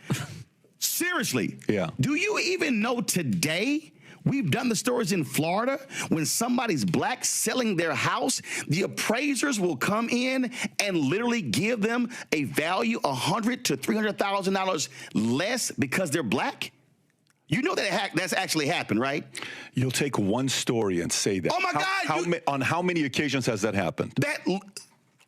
Seriously. Yeah. Do you even know today? We've done the stories in Florida when somebody's black selling their house, the appraisers will come in and literally give them a value $100,000 to $300,000 less because they're black. You know that that's actually happened, right? You'll take one story and say that. Oh my God! On how many occasions has that happened?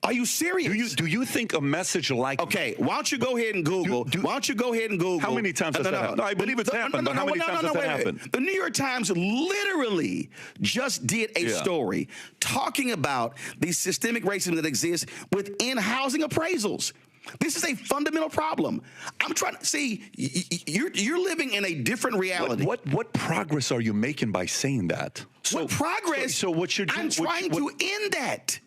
Are you serious? Do you think a message like okay? Why don't you go ahead and Google? Why don't you go ahead and Google? How many times has that happened? No, I believe it's happened, but how many times has that happened? The New York Times literally just did a story talking about the systemic racism that exists within housing appraisals. This is a fundamental problem. I'm trying to see you're living in a different reality. What progress are you making by saying that? What progress? So what you're doing? I'm trying to end that.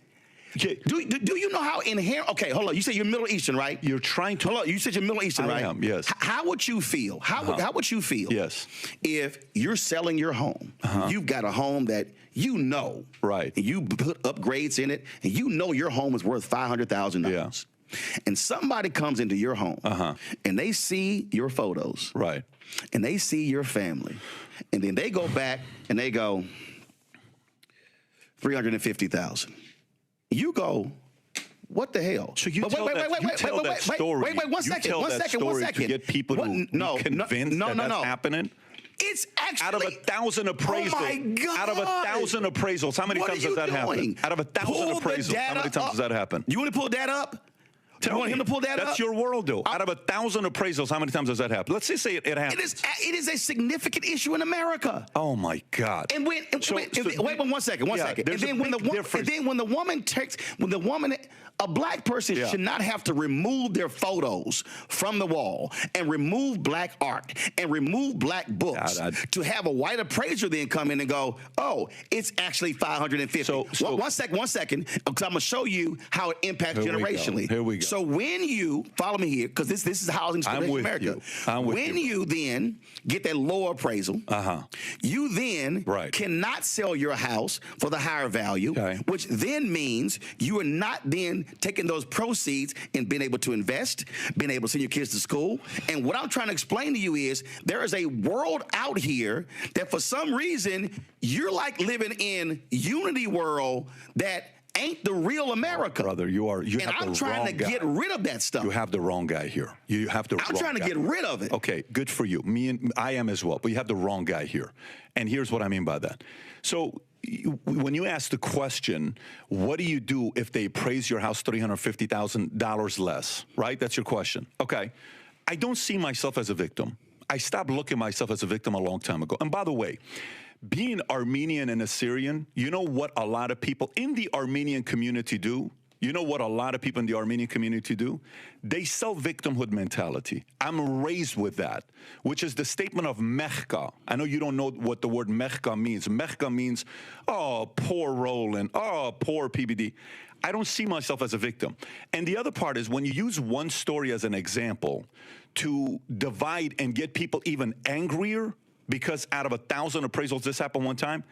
Okay. Do you know how inherent? Okay, hold on. You said you're Middle Eastern, right? You're trying to. Hold on. You said you're Middle Eastern, right? I am. Yes. How would you feel? How would you feel? Yes. If you're selling your home, you've got a home that you know, right? And you put upgrades in it, and you know your home is worth $500,000. Yeah. And somebody comes into your home, and they see your photos, right? And they see your family, and then they go back and they go $350,000. You go, what the hell? So you tell that story. Wait, one second. To get people to be convinced that that's happening. It's actually out of 1,000 appraisals. Oh my God. Out of 1,000 appraisals, how many times does that happen? Out of 1,000 appraisals, how many times does that happen? You want to pull that up? You want him to pull that up? That's your world, though. Out of 1,000 appraisals, how many times does that happen? Let's just say it happens. It is a significant issue in America. Oh my God! And wait, one second. And then when the woman, a black person should not have to remove their photos from the wall and remove black art and remove black books to have a white appraiser then come in and go, oh, it's actually $550. One second, because I'm gonna show you how it impacts generationally. Here we go. So when you follow me here, because this is housing in America. When you then get that lower appraisal, you then cannot sell your house for the higher value, which then means you are not then taking those proceeds and being able to invest, being able to send your kids to school. And what I'm trying to explain to you is there is a world out here that for some reason you're like living in Unity world that ain't the real America. Brother, I'm trying to get rid of that stuff. You have the wrong guy here. You have the wrong guy. I'm trying to get rid of it. Okay, good for you. I am as well, but you have the wrong guy here. And here's what I mean by that. So when you ask the question, what do you do if they appraise your house $350,000 less, right? That's your question. Okay. I don't see myself as a victim. I stopped looking at myself as a victim a long time ago. And by the way, being Armenian and Assyrian, you know what a lot of people in the Armenian community do? You know what a lot of people in the Armenian community do? They sell victimhood mentality. I'm raised with that, which is the statement of mechka. I know you don't know what the word mechka means. Mechka means, oh, poor Roland, oh, poor PBD. I don't see myself as a victim. And the other part is when you use one story as an example to divide and get people even angrier because out of 1,000 appraisals this happened one time,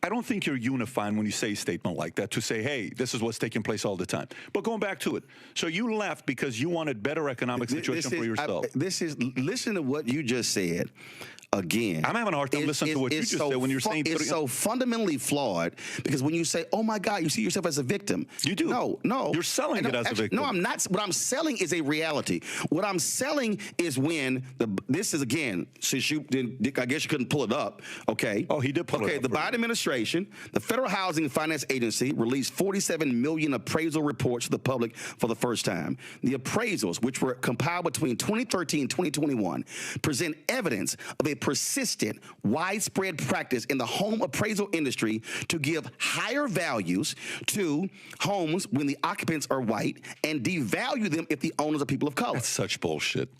I don't think you're unifying when you say a statement like that to say, hey, this is what's taking place all the time. But going back to it, so you left because you wanted better economic situation for yourself. Listen to what you just said. Again, I'm having a hard time listening to what you just said when you're saying it's so fundamentally flawed because when you say, "Oh my God," you see yourself as a victim. You do. No, you're selling it as a victim. No, I'm not. What I'm selling is a reality. What I'm selling is when this is again. Since you didn't, I guess you couldn't pull it up. Okay. Oh, he did pull it up. Okay. The Biden administration, the Federal Housing and Finance Agency, released 47 million appraisal reports to the public for the first time. The appraisals, which were compiled between 2013 and 2021, present evidence of a persistent, widespread practice in the home appraisal industry to give higher values to homes when the occupants are white and devalue them if the owners are people of color. That's such bullshit.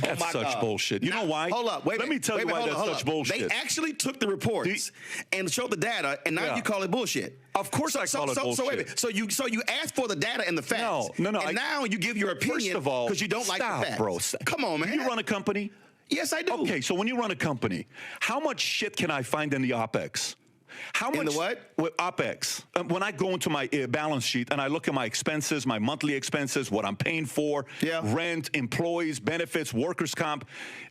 That's such bullshit. You know why? Hold up. Let me tell you why that's such bullshit. They actually took the reports and showed the data, and now you call it bullshit. Of course I call it bullshit. So wait a minute. So you asked for the data and the facts. No. And now you give your opinion first of all, because you don't like the facts. Bro. Come on, man. You run a company? Yes, I do. Okay, so when you run a company, how much shit can I find in the OPEX? How much? In the what? With OPEX. When I go into my balance sheet and I look at my expenses, my monthly expenses, what I'm paying for, rent, employees, benefits, workers' comp,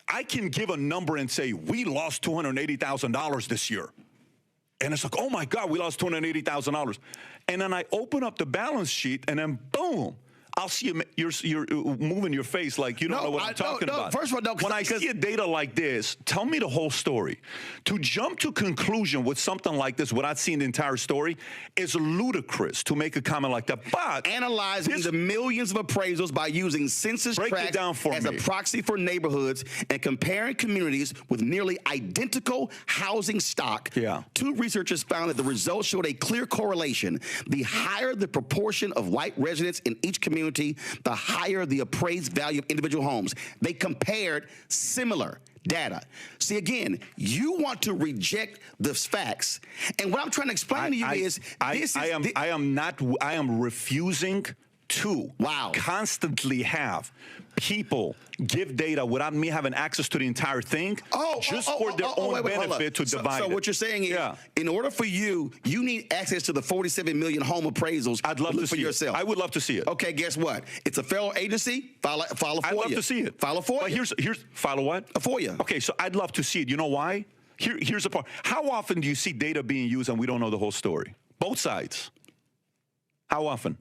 I can give a number and say, we lost $280,000 this year. And it's like, oh my God, we lost $280,000. And then I open up the balance sheet and then boom. I'll see you're moving your face like you don't know what I'm talking about. First of all, when I see a data like this, tell me the whole story. To jump to conclusion with something like this without seeing the entire story is ludicrous to make a comment like that. But analyzing the millions of appraisals by using census tracts as a proxy for neighborhoods and comparing communities with nearly identical housing stock, two researchers found that the results showed a clear correlation. The higher the proportion of white residents in each community, the higher the appraised value of individual homes. They compared similar data. See, again, you want to reject the facts. And what I'm trying to explain to you is I am refusing to constantly have people give data without me having access to the entire thing for their own benefit to divide So what you're saying is, in order for you need access to the 47 million home appraisals. I'd love to see yourself. I would love to see it. Okay, guess what? It's a federal agency. File a FOIA. I'd love to see it. File a FOIA. But here's file a what? A FOIA. Okay, so I'd love to see it. You know why? Here's the part. How often do you see data being used and we don't know the whole story? Both sides. How often?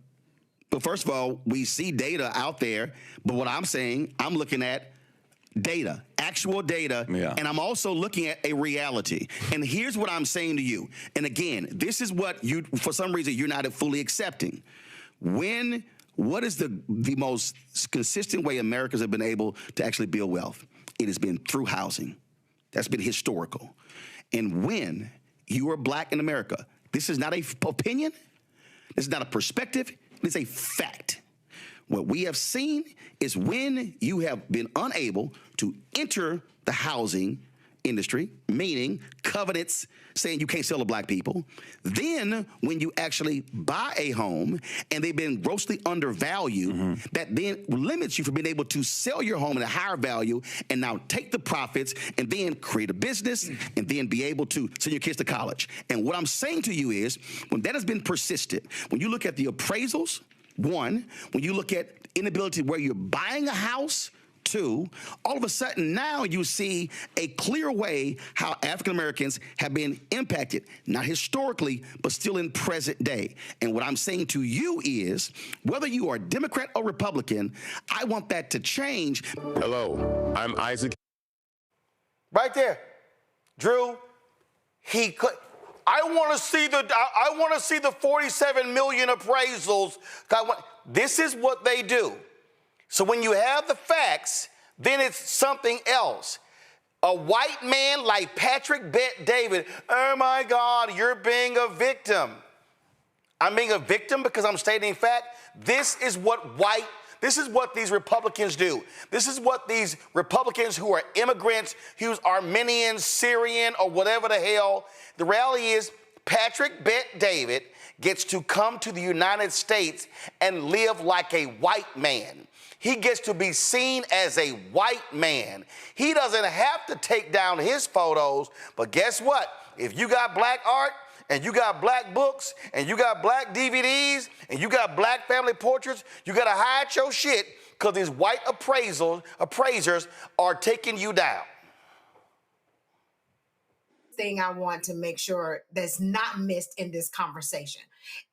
But first of all, we see data out there, but what I'm saying, I'm looking at data, actual data, and I'm also looking at a reality. And here's what I'm saying to you. And again, this is what you, for some reason, you're not fully accepting. What is the most consistent way Americans have been able to actually build wealth? It has been through housing. That's been historical. And when you are black in America, this is not an opinion, this is not a perspective, it's a fact. What we have seen is when you have been unable to enter the housing industry, meaning covenants saying you can't sell to black people, then when you actually buy a home and they've been grossly undervalued, that then limits you from being able to sell your home at a higher value and now take the profits and then create a business and then be able to send your kids to college. And what I'm saying to you is when that has been persistent, when you look at the appraisals, one, when you look at inability where you're buying a house, two, all of a sudden now you see a clear way how African Americans have been impacted, not historically, but still in present day. And what I'm saying to you is, whether you are Democrat or Republican, I want that to change. Hello, I'm Isaac. Right there. Drew, he could. I want to see the 47 million appraisals. This is what they do. So when you have the facts, then it's something else. A white man like Patrick Bet David, oh my God, you're being a victim. I'm being a victim because I'm stating fact. This is what these Republicans do. This is what these Republicans who are immigrants, who's Armenian, Syrian, or whatever the hell. The reality is Patrick Bet David gets to come to the United States and live like a white man. He gets to be seen as a white man. He doesn't have to take down his photos, but guess what? If you got black art, and you got black books, and you got black DVDs, and you got black family portraits, you gotta hide your shit because these white appraisers are taking you down. Thing I want to make sure that's not missed in this conversation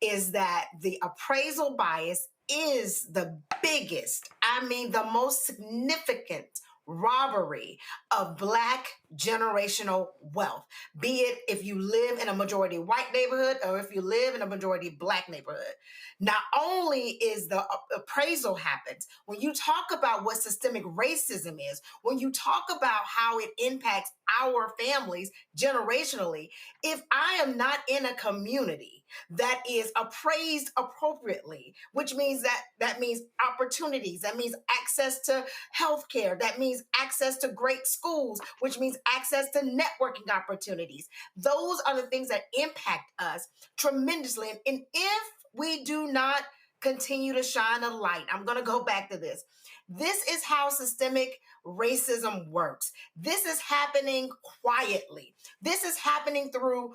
is that the appraisal bias is the biggest, the most significant robbery of Black generational wealth, be it if you live in a majority white neighborhood or if you live in a majority Black neighborhood. Not only is the appraisal happens, when you talk about what systemic racism is, when you talk about how it impacts our families generationally, if I am not in a community that is appraised appropriately, which means that means opportunities, that means access to healthcare, that means access to great schools, which means access to networking opportunities. Those are the things that impact us tremendously. And if we do not continue to shine a light, I'm going to go back to this. This is how systemic racism works. This is happening quietly. This is happening through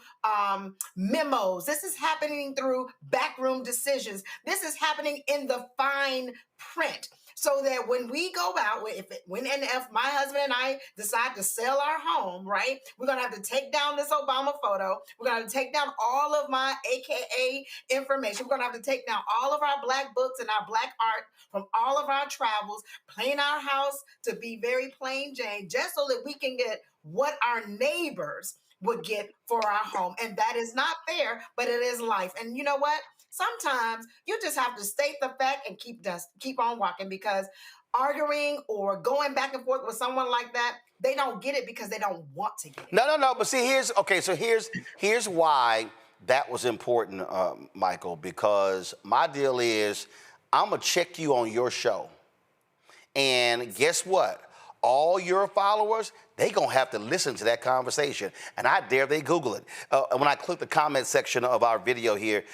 memos. This is happening through backroom decisions. This is happening in the fine print. So that when we go out, if my husband and I decide to sell our home, right, we're going to have to take down this Obama photo. We're going to have to take down all of my AKA information. We're going to have to take down all of our Black books and our Black art from all of our travels, paint our house to be very plain Jane, just so that we can get what our neighbors would get for our home. And that is not fair, but it is life. And you know what? Sometimes you just have to state the fact and keep on walking, because arguing or going back and forth with someone like that, they don't get it because they don't want to get it. No. But see, here's why that was important, Michael, because my deal is I'm going to check you on your show. And guess what? All your followers, they gonna have to listen to that conversation, and I dare they Google it. When I click the comment section of our video here,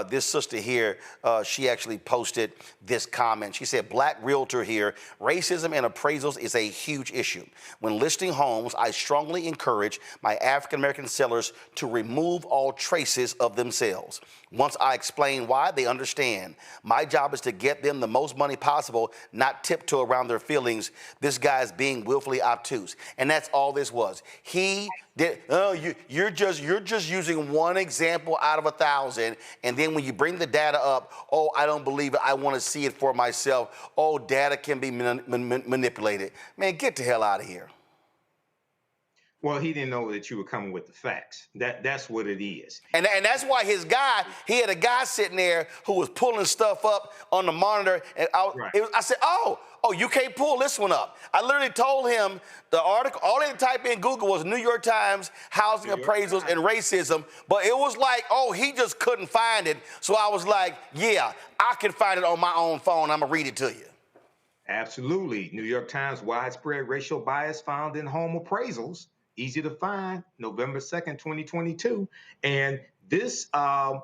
this sister here, she actually posted this comment. She said, Black realtor here, racism and appraisals is a huge issue. When listing homes, I strongly encourage my African-American sellers to remove all traces of themselves. Once I explain why, they understand. My job is to get them the most money possible, not tiptoe around their feelings. This guy's being willfully obtuse. And that's all this was. He did, you're just using one example out of 1,000. And then when you bring the data up, oh, I don't believe it. I want to see it for myself. Oh, data can be manipulated. Man, get the hell out of here. Well, he didn't know that you were coming with the facts. That's what it is. And that's why he had a guy sitting there who was pulling stuff up on the monitor. And I said, oh, you can't pull this one up. I literally told him the article, all they had to type in Google was New York Times, housing appraisals and racism. But it was like, oh, he just couldn't find it. So I was like, yeah, I can find it on my own phone. I'm going to read it to you. Absolutely. New York Times, widespread racial bias found in home appraisals. Easy to find, November 2nd, 2022. And this,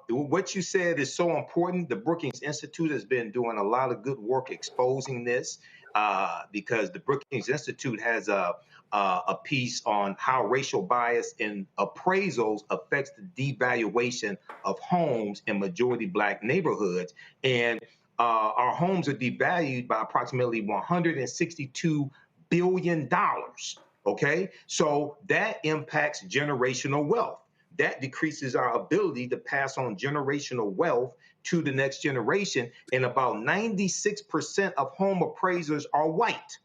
what you said is so important. The Brookings Institute has been doing a lot of good work exposing this because the Brookings Institute has a piece on how racial bias in appraisals affects the devaluation of homes in majority Black neighborhoods. And our homes are devalued by approximately $162 billion. Okay, so that impacts generational wealth. That decreases our ability to pass on generational wealth to the next generation. And about 96% of home appraisers are white.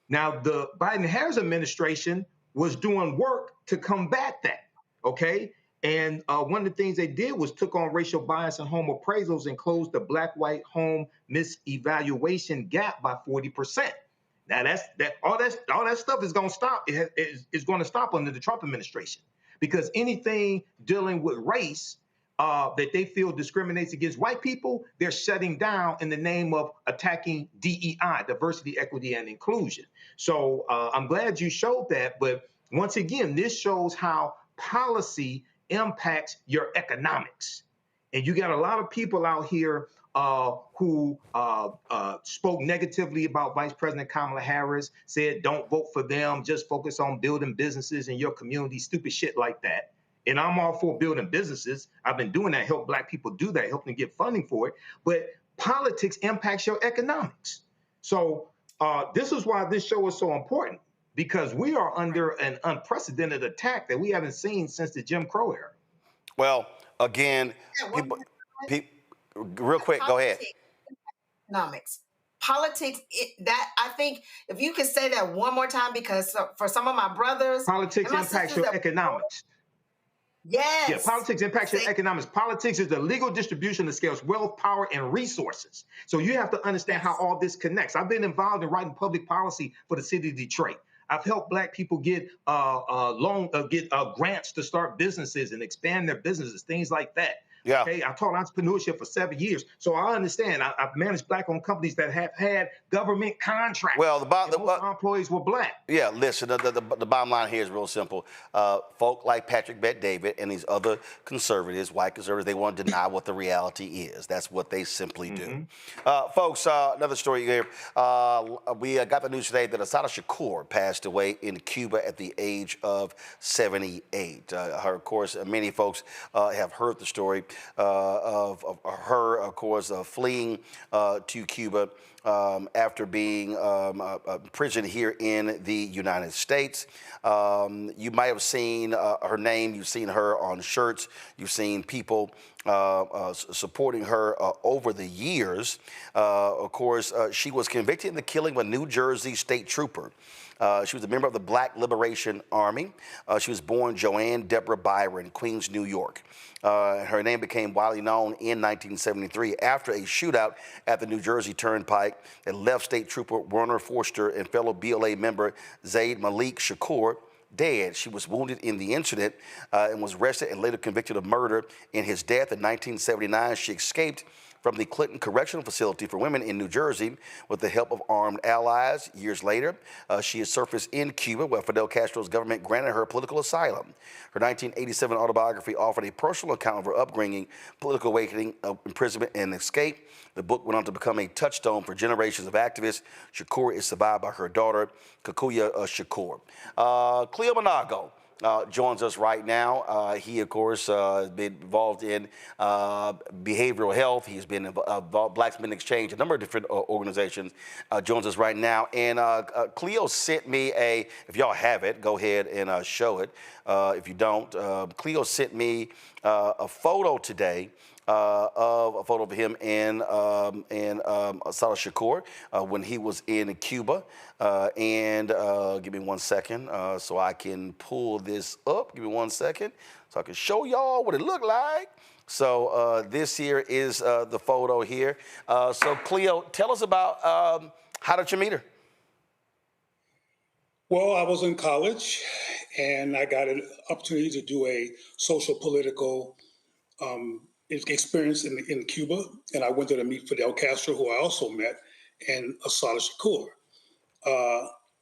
Now, the Biden-Harris administration was doing work to combat that. Okay, And one of the things they did was took on racial bias and home appraisals and closed the black-white home misevaluation gap by 40%. Now all that stuff is going to stop. Is going to stop under the Trump administration, because anything dealing with race that they feel discriminates against white people, they're shutting down in the name of attacking DEI, diversity, equity, and inclusion. So I'm glad you showed that. But once again, this shows how policy impacts your economics. And you got a lot of people out here who spoke negatively about Vice President Kamala Harris, said don't vote for them, just focus on building businesses in your community, stupid shit like that. And I'm all for building businesses. I've been doing that, help Black people do that, help them get funding for it. But politics impacts your economics. So this is why this show is so important, because we are under an unprecedented attack that we haven't seen since the Jim Crow era. Well, again, real quick, go ahead. Economics. Politics, that I think if you could say that one more time, because for some of my brothers, politics impacts your economics. Yes. Yeah, politics impacts your economics. Politics is the legal distribution that scales wealth, power, and resources. So you have to understand how all this connects. I've been involved in writing public policy for the city of Detroit. I've helped Black people get grants to start businesses and expand their businesses, things like that. Yeah. Okay. I taught entrepreneurship for 7 years, so I understand. I've managed Black-owned companies that have had government contracts. Well, most employees were Black. Yeah. Listen, the bottom line here is real simple. Folk like Patrick Bet-David and these other conservatives, white conservatives, they want to deny what the reality is. That's what they simply do. Folks, another story here. We got the news today that Assata Shakur passed away in Cuba at the age of 78. Of course, many folks have heard the story of her, of course, fleeing to Cuba after being imprisoned here in the United States. You might have seen her name. You've seen her on shirts. You've seen people supporting her over the years. Of course, she was convicted in the killing of a New Jersey state trooper. She was a member of the Black Liberation Army. She was born Joanne Deborah Byron, Queens, New York. Her name became widely known in 1973 after a shootout at the New Jersey Turnpike that left State Trooper Werner Forster and fellow BLA member Zaid Malik Shakur dead. She was wounded in the incident and was arrested and later convicted of murder. In his death in 1979, she escaped from the Clinton Correctional Facility for Women in New Jersey with the help of armed allies. Years later, she has surfaced in Cuba, where Fidel Castro's government granted her political asylum. Her 1987 autobiography offered a personal account of her upbringing, political awakening, imprisonment, and escape. The book went on to become a touchstone for generations of activists. Shakur is survived by her daughter, Kukuya Shakur. Cleo Monago joins us right now. He, of course, has been involved in behavioral health. He's been involved Blacks Men Exchange, a number of different organizations. Joins us right now. And Cleo sent me if y'all have it, go ahead and show it. If you don't, Cleo sent me a photo today of him and Assata Shakur when he was in Cuba. Give me 1 second so I can pull this up. Give me 1 second so I can show y'all what it looked like. So this here is the photo here. So Cleo, tell us about how did you meet her? Well, I was in college and I got an opportunity to do a social political experience in Cuba, and I went there to meet Fidel Castro, who I also met, and Assata Shakur.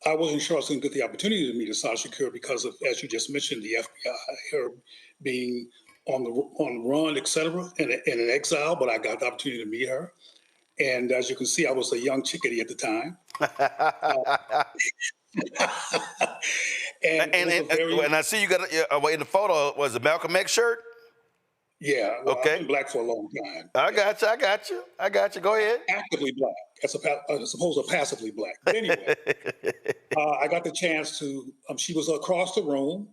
I wasn't sure I was going to get the opportunity to meet Assata Shakur because of, as you just mentioned, the FBI, her being on the run, et cetera, and in exile, but I got the opportunity to meet her. And as you can see, I was a young chickadee at the time. And I see you got in the photo, was it Malcolm X shirt? Yeah, well, okay. I've been Black for a long time. I got you. Go ahead. Actively Black, as opposed to passively Black. But anyway, I got the chance to, she was across the room.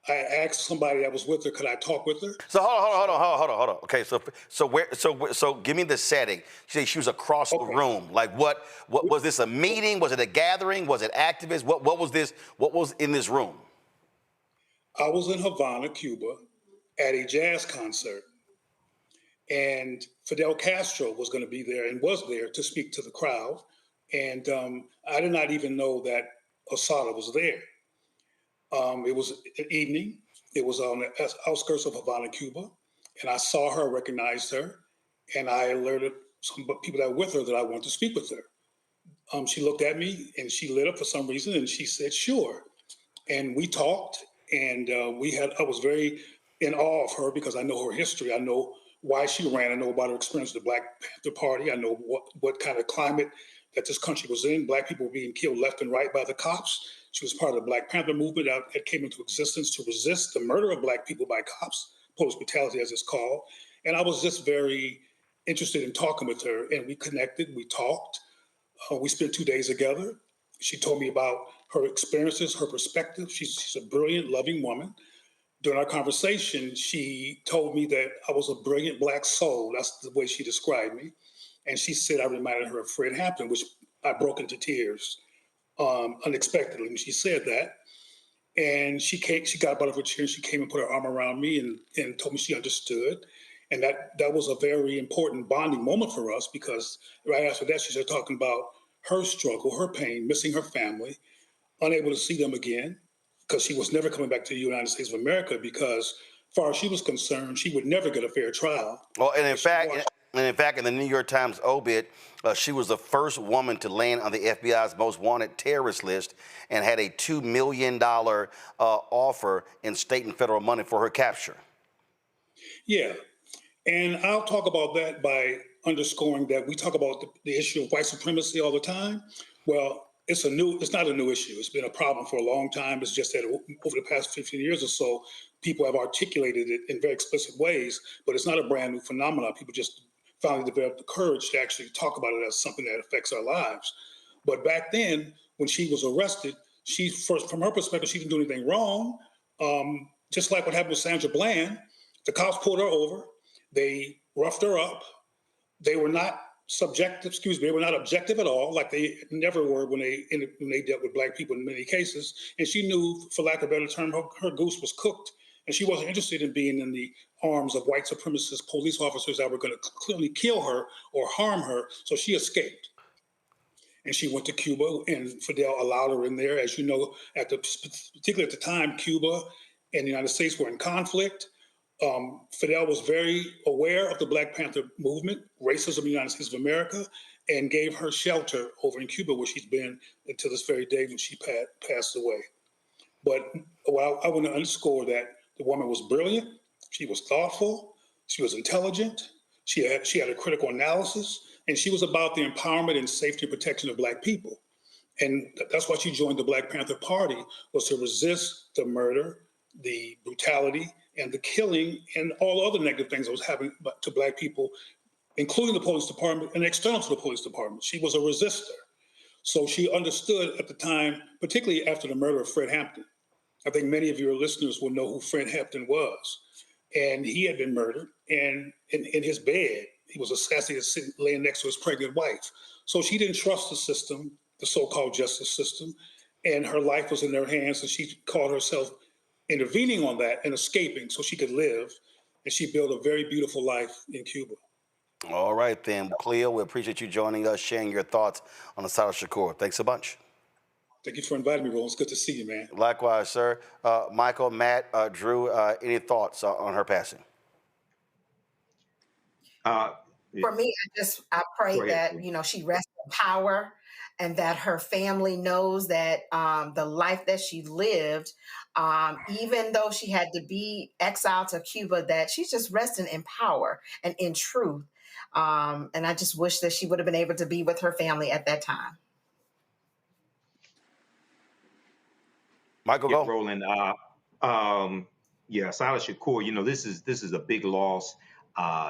I asked somebody that was with her, could I talk with her? So hold on. Okay, so give me the setting. You say she was across the room. Like what was this, a meeting? Was it a gathering? Was it activists? What was this? What was in this room? I was in Havana, Cuba, at a jazz concert. And Fidel Castro was going to be there and was there to speak to the crowd. And I did not even know that Assata was there. It was an evening. It was on the outskirts of Havana, Cuba. And I saw her, recognized her, and I alerted some people that were with her that I wanted to speak with her. She looked at me and she lit up for some reason and she said, sure. And we talked and I was very in awe of her because I know her history. I know why she ran. I know about her experience with the Black Panther Party. I know what kind of climate that this country was in. Black people were being killed left and right by the cops. She was part of the Black Panther movement that came into existence to resist the murder of Black people by cops, police brutality as it's called. And I was just very interested in talking with her, and we connected, we talked. We spent 2 days together. She told me about her experiences, her perspective. She's a brilliant, loving woman. During our conversation, she told me that I was a brilliant Black soul. That's the way she described me. And she said I reminded her of Fred Hampton, which I broke into tears unexpectedly when she said that. And she got out of her chair and she came and put her arm around me and told me she understood. And that was a very important bonding moment for us because right after that, she started talking about her struggle, her pain, missing her family, unable to see them again, because she was never coming back to the United States of America because, as far as she was concerned, she would never get a fair trial. Well, and in fact, in the New York Times obit, she was the first woman to land on the FBI's most wanted terrorist list and had a $2 million offer in state and federal money for her capture. Yeah, and I'll talk about that by underscoring that we talk about the issue of white supremacy all the time. Well, it's not a new issue. It's been a problem for a long time. It's just that over the past 15 years or so, people have articulated it in very explicit ways, but it's not a brand new phenomenon. People just finally developed the courage to actually talk about it as something that affects our lives. But back then, when she was arrested, from her perspective, she didn't do anything wrong. Just like what happened with Sandra Bland, the cops pulled her over. They roughed her up. They were not they were not objective at all, like they never were when they dealt with Black people in many cases. And she knew, for lack of a better term, her goose was cooked. And she wasn't interested in being in the arms of white supremacist police officers that were going to clearly kill her or harm her. So she escaped. And she went to Cuba, and Fidel allowed her in there. As you know, particularly at the time, Cuba and the United States were in conflict. Fidel was very aware of the Black Panther movement, racism in the United States of America, and gave her shelter over in Cuba, where she's been until this very day when she passed away. But I want to underscore that the woman was brilliant. She was thoughtful. She was intelligent. She had a critical analysis, and she was about the empowerment and safety and protection of Black people. And that's why she joined the Black Panther Party, was to resist the murder, the brutality, and the killing, and all other negative things that was happening to Black people, including the police department and external to the police department. She was a resistor. So she understood at the time, particularly after the murder of Fred Hampton. I think many of your listeners will know who Fred Hampton was. And he had been murdered, and in his bed, he was assassinated laying next to his pregnant wife. So she didn't trust the system, the so-called justice system, and her life was in their hands, and she called herself intervening on that and escaping so she could live. And she built a very beautiful life in Cuba. All right, then. Cleo, we appreciate you joining us, sharing your thoughts on Assata Shakur. Thanks a bunch. Thank you for inviting me, Roland. It's good to see you, man. Likewise, sir. Michael, Matt, Drew, any thoughts on her passing? For me, I pray that, she rests in power, and that her family knows that the life that she lived, even though she had to be exiled to Cuba, that she's just resting in power and in truth. And I just wish that she would have been able to be with her family at that time. Michael, go. Roland, Assata Shakur, this is a big loss.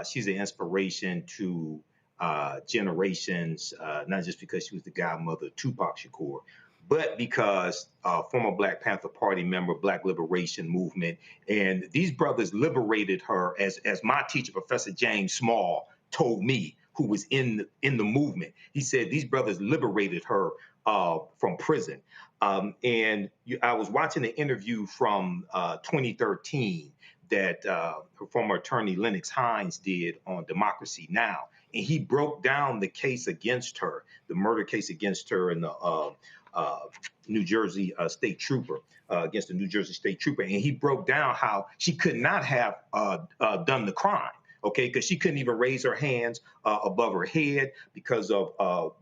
She's an inspiration to generations, not just because she was the godmother of Tupac Shakur, but because former Black Panther Party member, Black Liberation Movement. And these brothers liberated her, as my teacher, Professor James Small, told me, who was in the movement. He said these brothers liberated her from prison. I was watching an interview from 2013 that former attorney Lennox Hines did on Democracy Now! And he broke down the case against her, the murder case against her and the New Jersey state trooper, against the New Jersey state trooper. And he broke down how she could not have done the crime, okay, because she couldn't even raise her hands above her head because of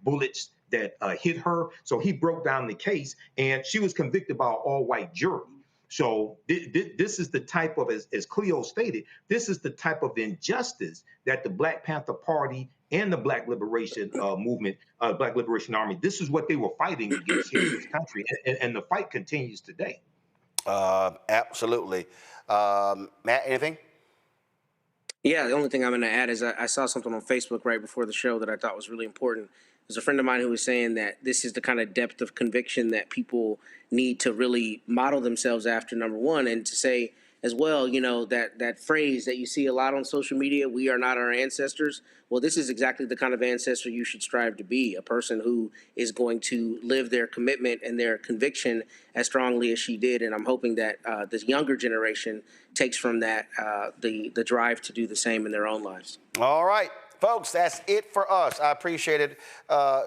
bullets that hit her. So he broke down the case, and she was convicted by an all-white jury. So this is the type of, as Cleo stated, this is the type of injustice that the Black Panther Party and the Black Liberation Movement, Black Liberation Army, this is what they were fighting against here in this country. And the fight continues today. Absolutely. Matt, anything? Yeah, the only thing I'm going to add is I saw something on Facebook right before the show that I thought was really important. There's a friend of mine who was saying that this is the kind of depth of conviction that people need to really model themselves after, number one, and to say as well, you know, that phrase that you see a lot on social media, we are not our ancestors. Well, this is exactly the kind of ancestor you should strive to be, a person who is going to live their commitment and their conviction as strongly as she did. And I'm hoping that this younger generation takes from that the drive to do the same in their own lives. All right, folks, that's it for us. I appreciate it.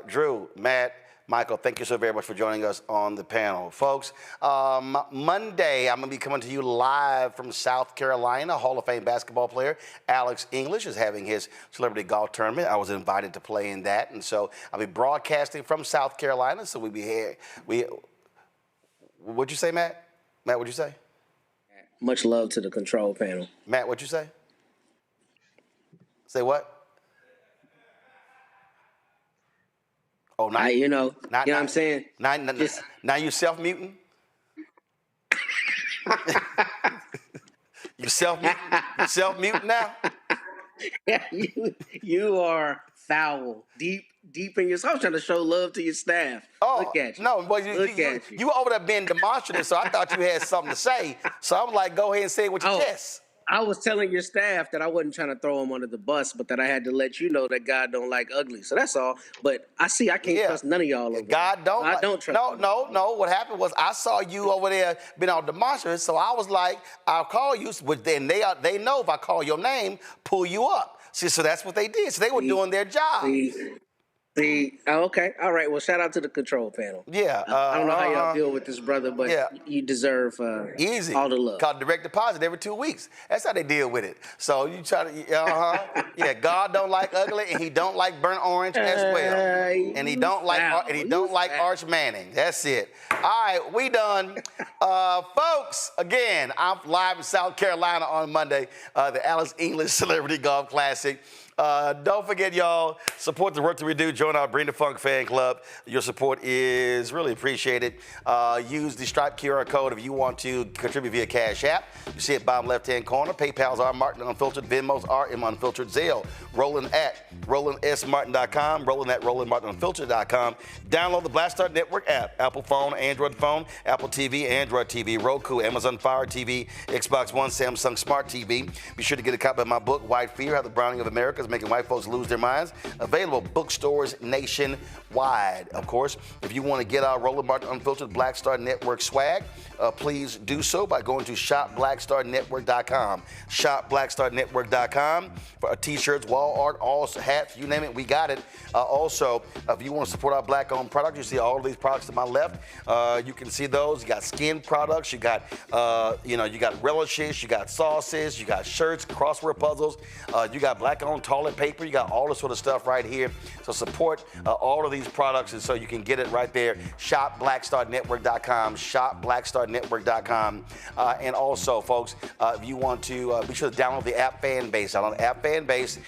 Drew, Matt, Michael, thank you so very much for joining us on the panel. Folks, Monday, I'm going to be coming to you live from South Carolina. Hall of Fame basketball player Alex English is having his celebrity golf tournament. I was invited to play in that, and so I'll be broadcasting from South Carolina, so we'll be here. What'd you say, Matt? Matt, what'd you say? Much love to the control panel. Matt, what'd you say? Say what? Oh, now you know what I'm saying? Now you self-muting? You self-muting now? Yeah, you are foul, deep in your. I was trying to show love to your staff. Oh, look at you. No, but you over there being demonstrative, so I thought you had something to say. So I'm like, go ahead and say it with your chest. I was telling your staff that I wasn't trying to throw them under the bus, but that I had to let you know that God don't like ugly. So that's all. But I can't trust none of y'all. God don't. I don't trust. No. What happened was I saw you over there being on demonstrative, so I was like, I'll call you. But then they know if I call your name, pull you up. See, so that's what they did. So they were doing their job. Okay. All right. Well, shout out to the control panel. Yeah. I don't know how y'all deal with this, brother, but you deserve easy all the love. Called direct deposit every 2 weeks. That's how they deal with it. So you try to, yeah. God don't like ugly, and He don't like burnt orange as well, and He don't like Arch Manning. That's it. All right, we done, folks. Again, I'm live in South Carolina on Monday. The Alex English Celebrity Golf Classic. Don't forget, y'all, support the work that we do. Join our Bring the Funk fan club. Your support is really appreciated. Use the Stripe QR code if you want to contribute via Cash App. You see it bottom left-hand corner. PayPal's R Martin Unfiltered. Venmo's RM Unfiltered. Zelle. Roland at RolandSMartin.com. Roland at RolandMartinUnfiltered.com. Download the Black Star Network app. Apple phone, Android phone, Apple TV, Android TV, Roku, Amazon Fire TV, Xbox One, Samsung Smart TV. Be sure to get a copy of my book, White Fear, How the Browning of America is Making White Folks Lose Their Minds. Available bookstores nationwide. Of course, if you want to get our Roland Martin Unfiltered Black Star Network swag, please do so by going to shopblackstarnetwork.com. Shopblackstarnetwork.com for t-shirts, wall art, all hats, you name it, we got it. Also, if you want to support our black-owned products, you see all of these products to my left. You can see those. You got skin products. You got, you got relishes. You got sauces. You got shirts, crossword puzzles. You got black-owned toilet paper. You got all this sort of stuff right here. So support all of these products, and so you can get it right there. Shopblackstarnetwork.com. Shopblackstarnetwork.com. And also, folks, if you want to be sure to download the app Fanbase. Download the app Fanbase.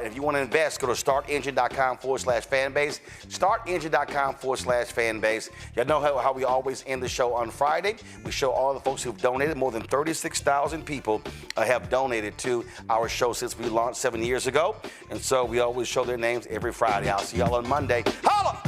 If you want to invest, go to startengine.com/fanbase. Startengine.com/fanbase. Y'all know how we always end the show on Friday. We show all the folks who've donated. More than 36,000 people have donated to our show since we launched 7 years ago. And so we always show their names every Friday. I'll see y'all on Monday. Holla!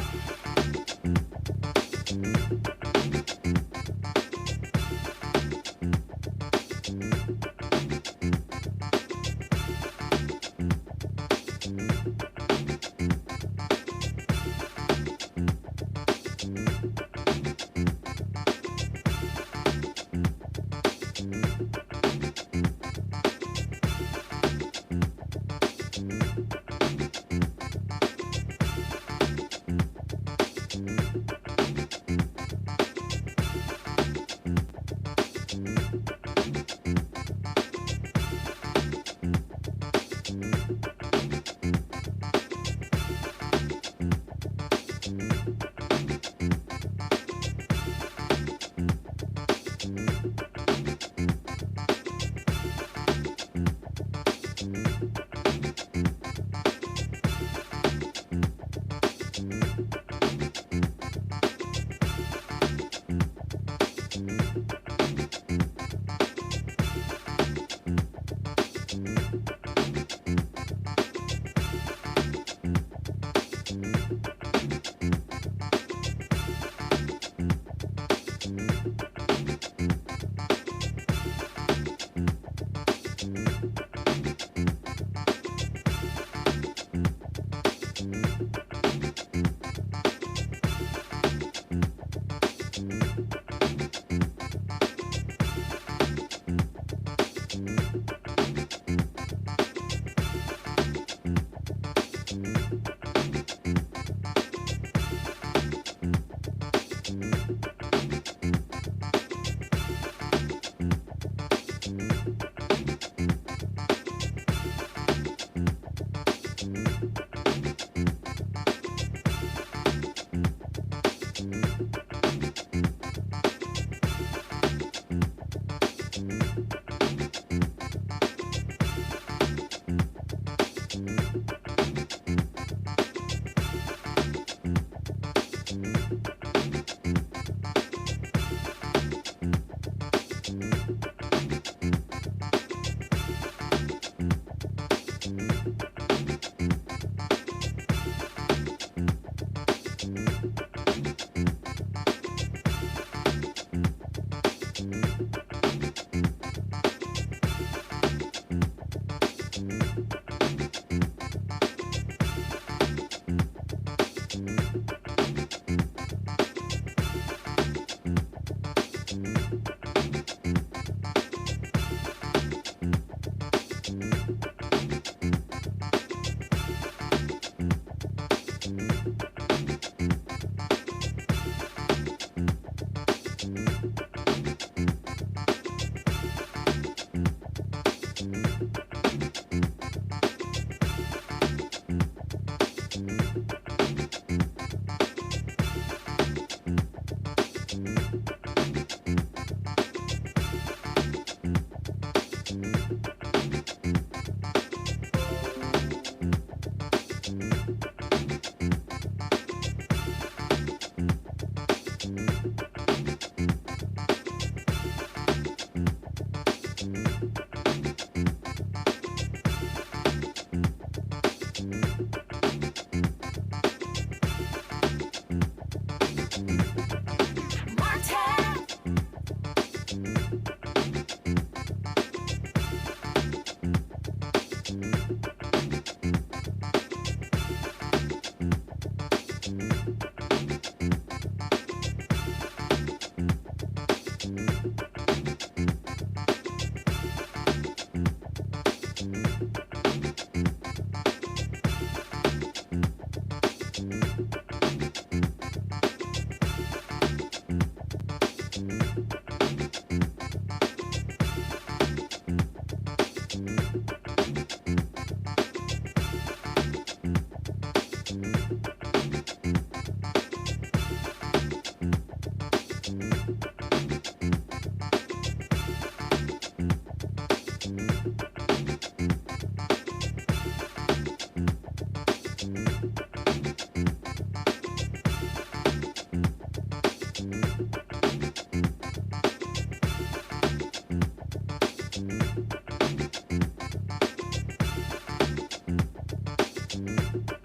America.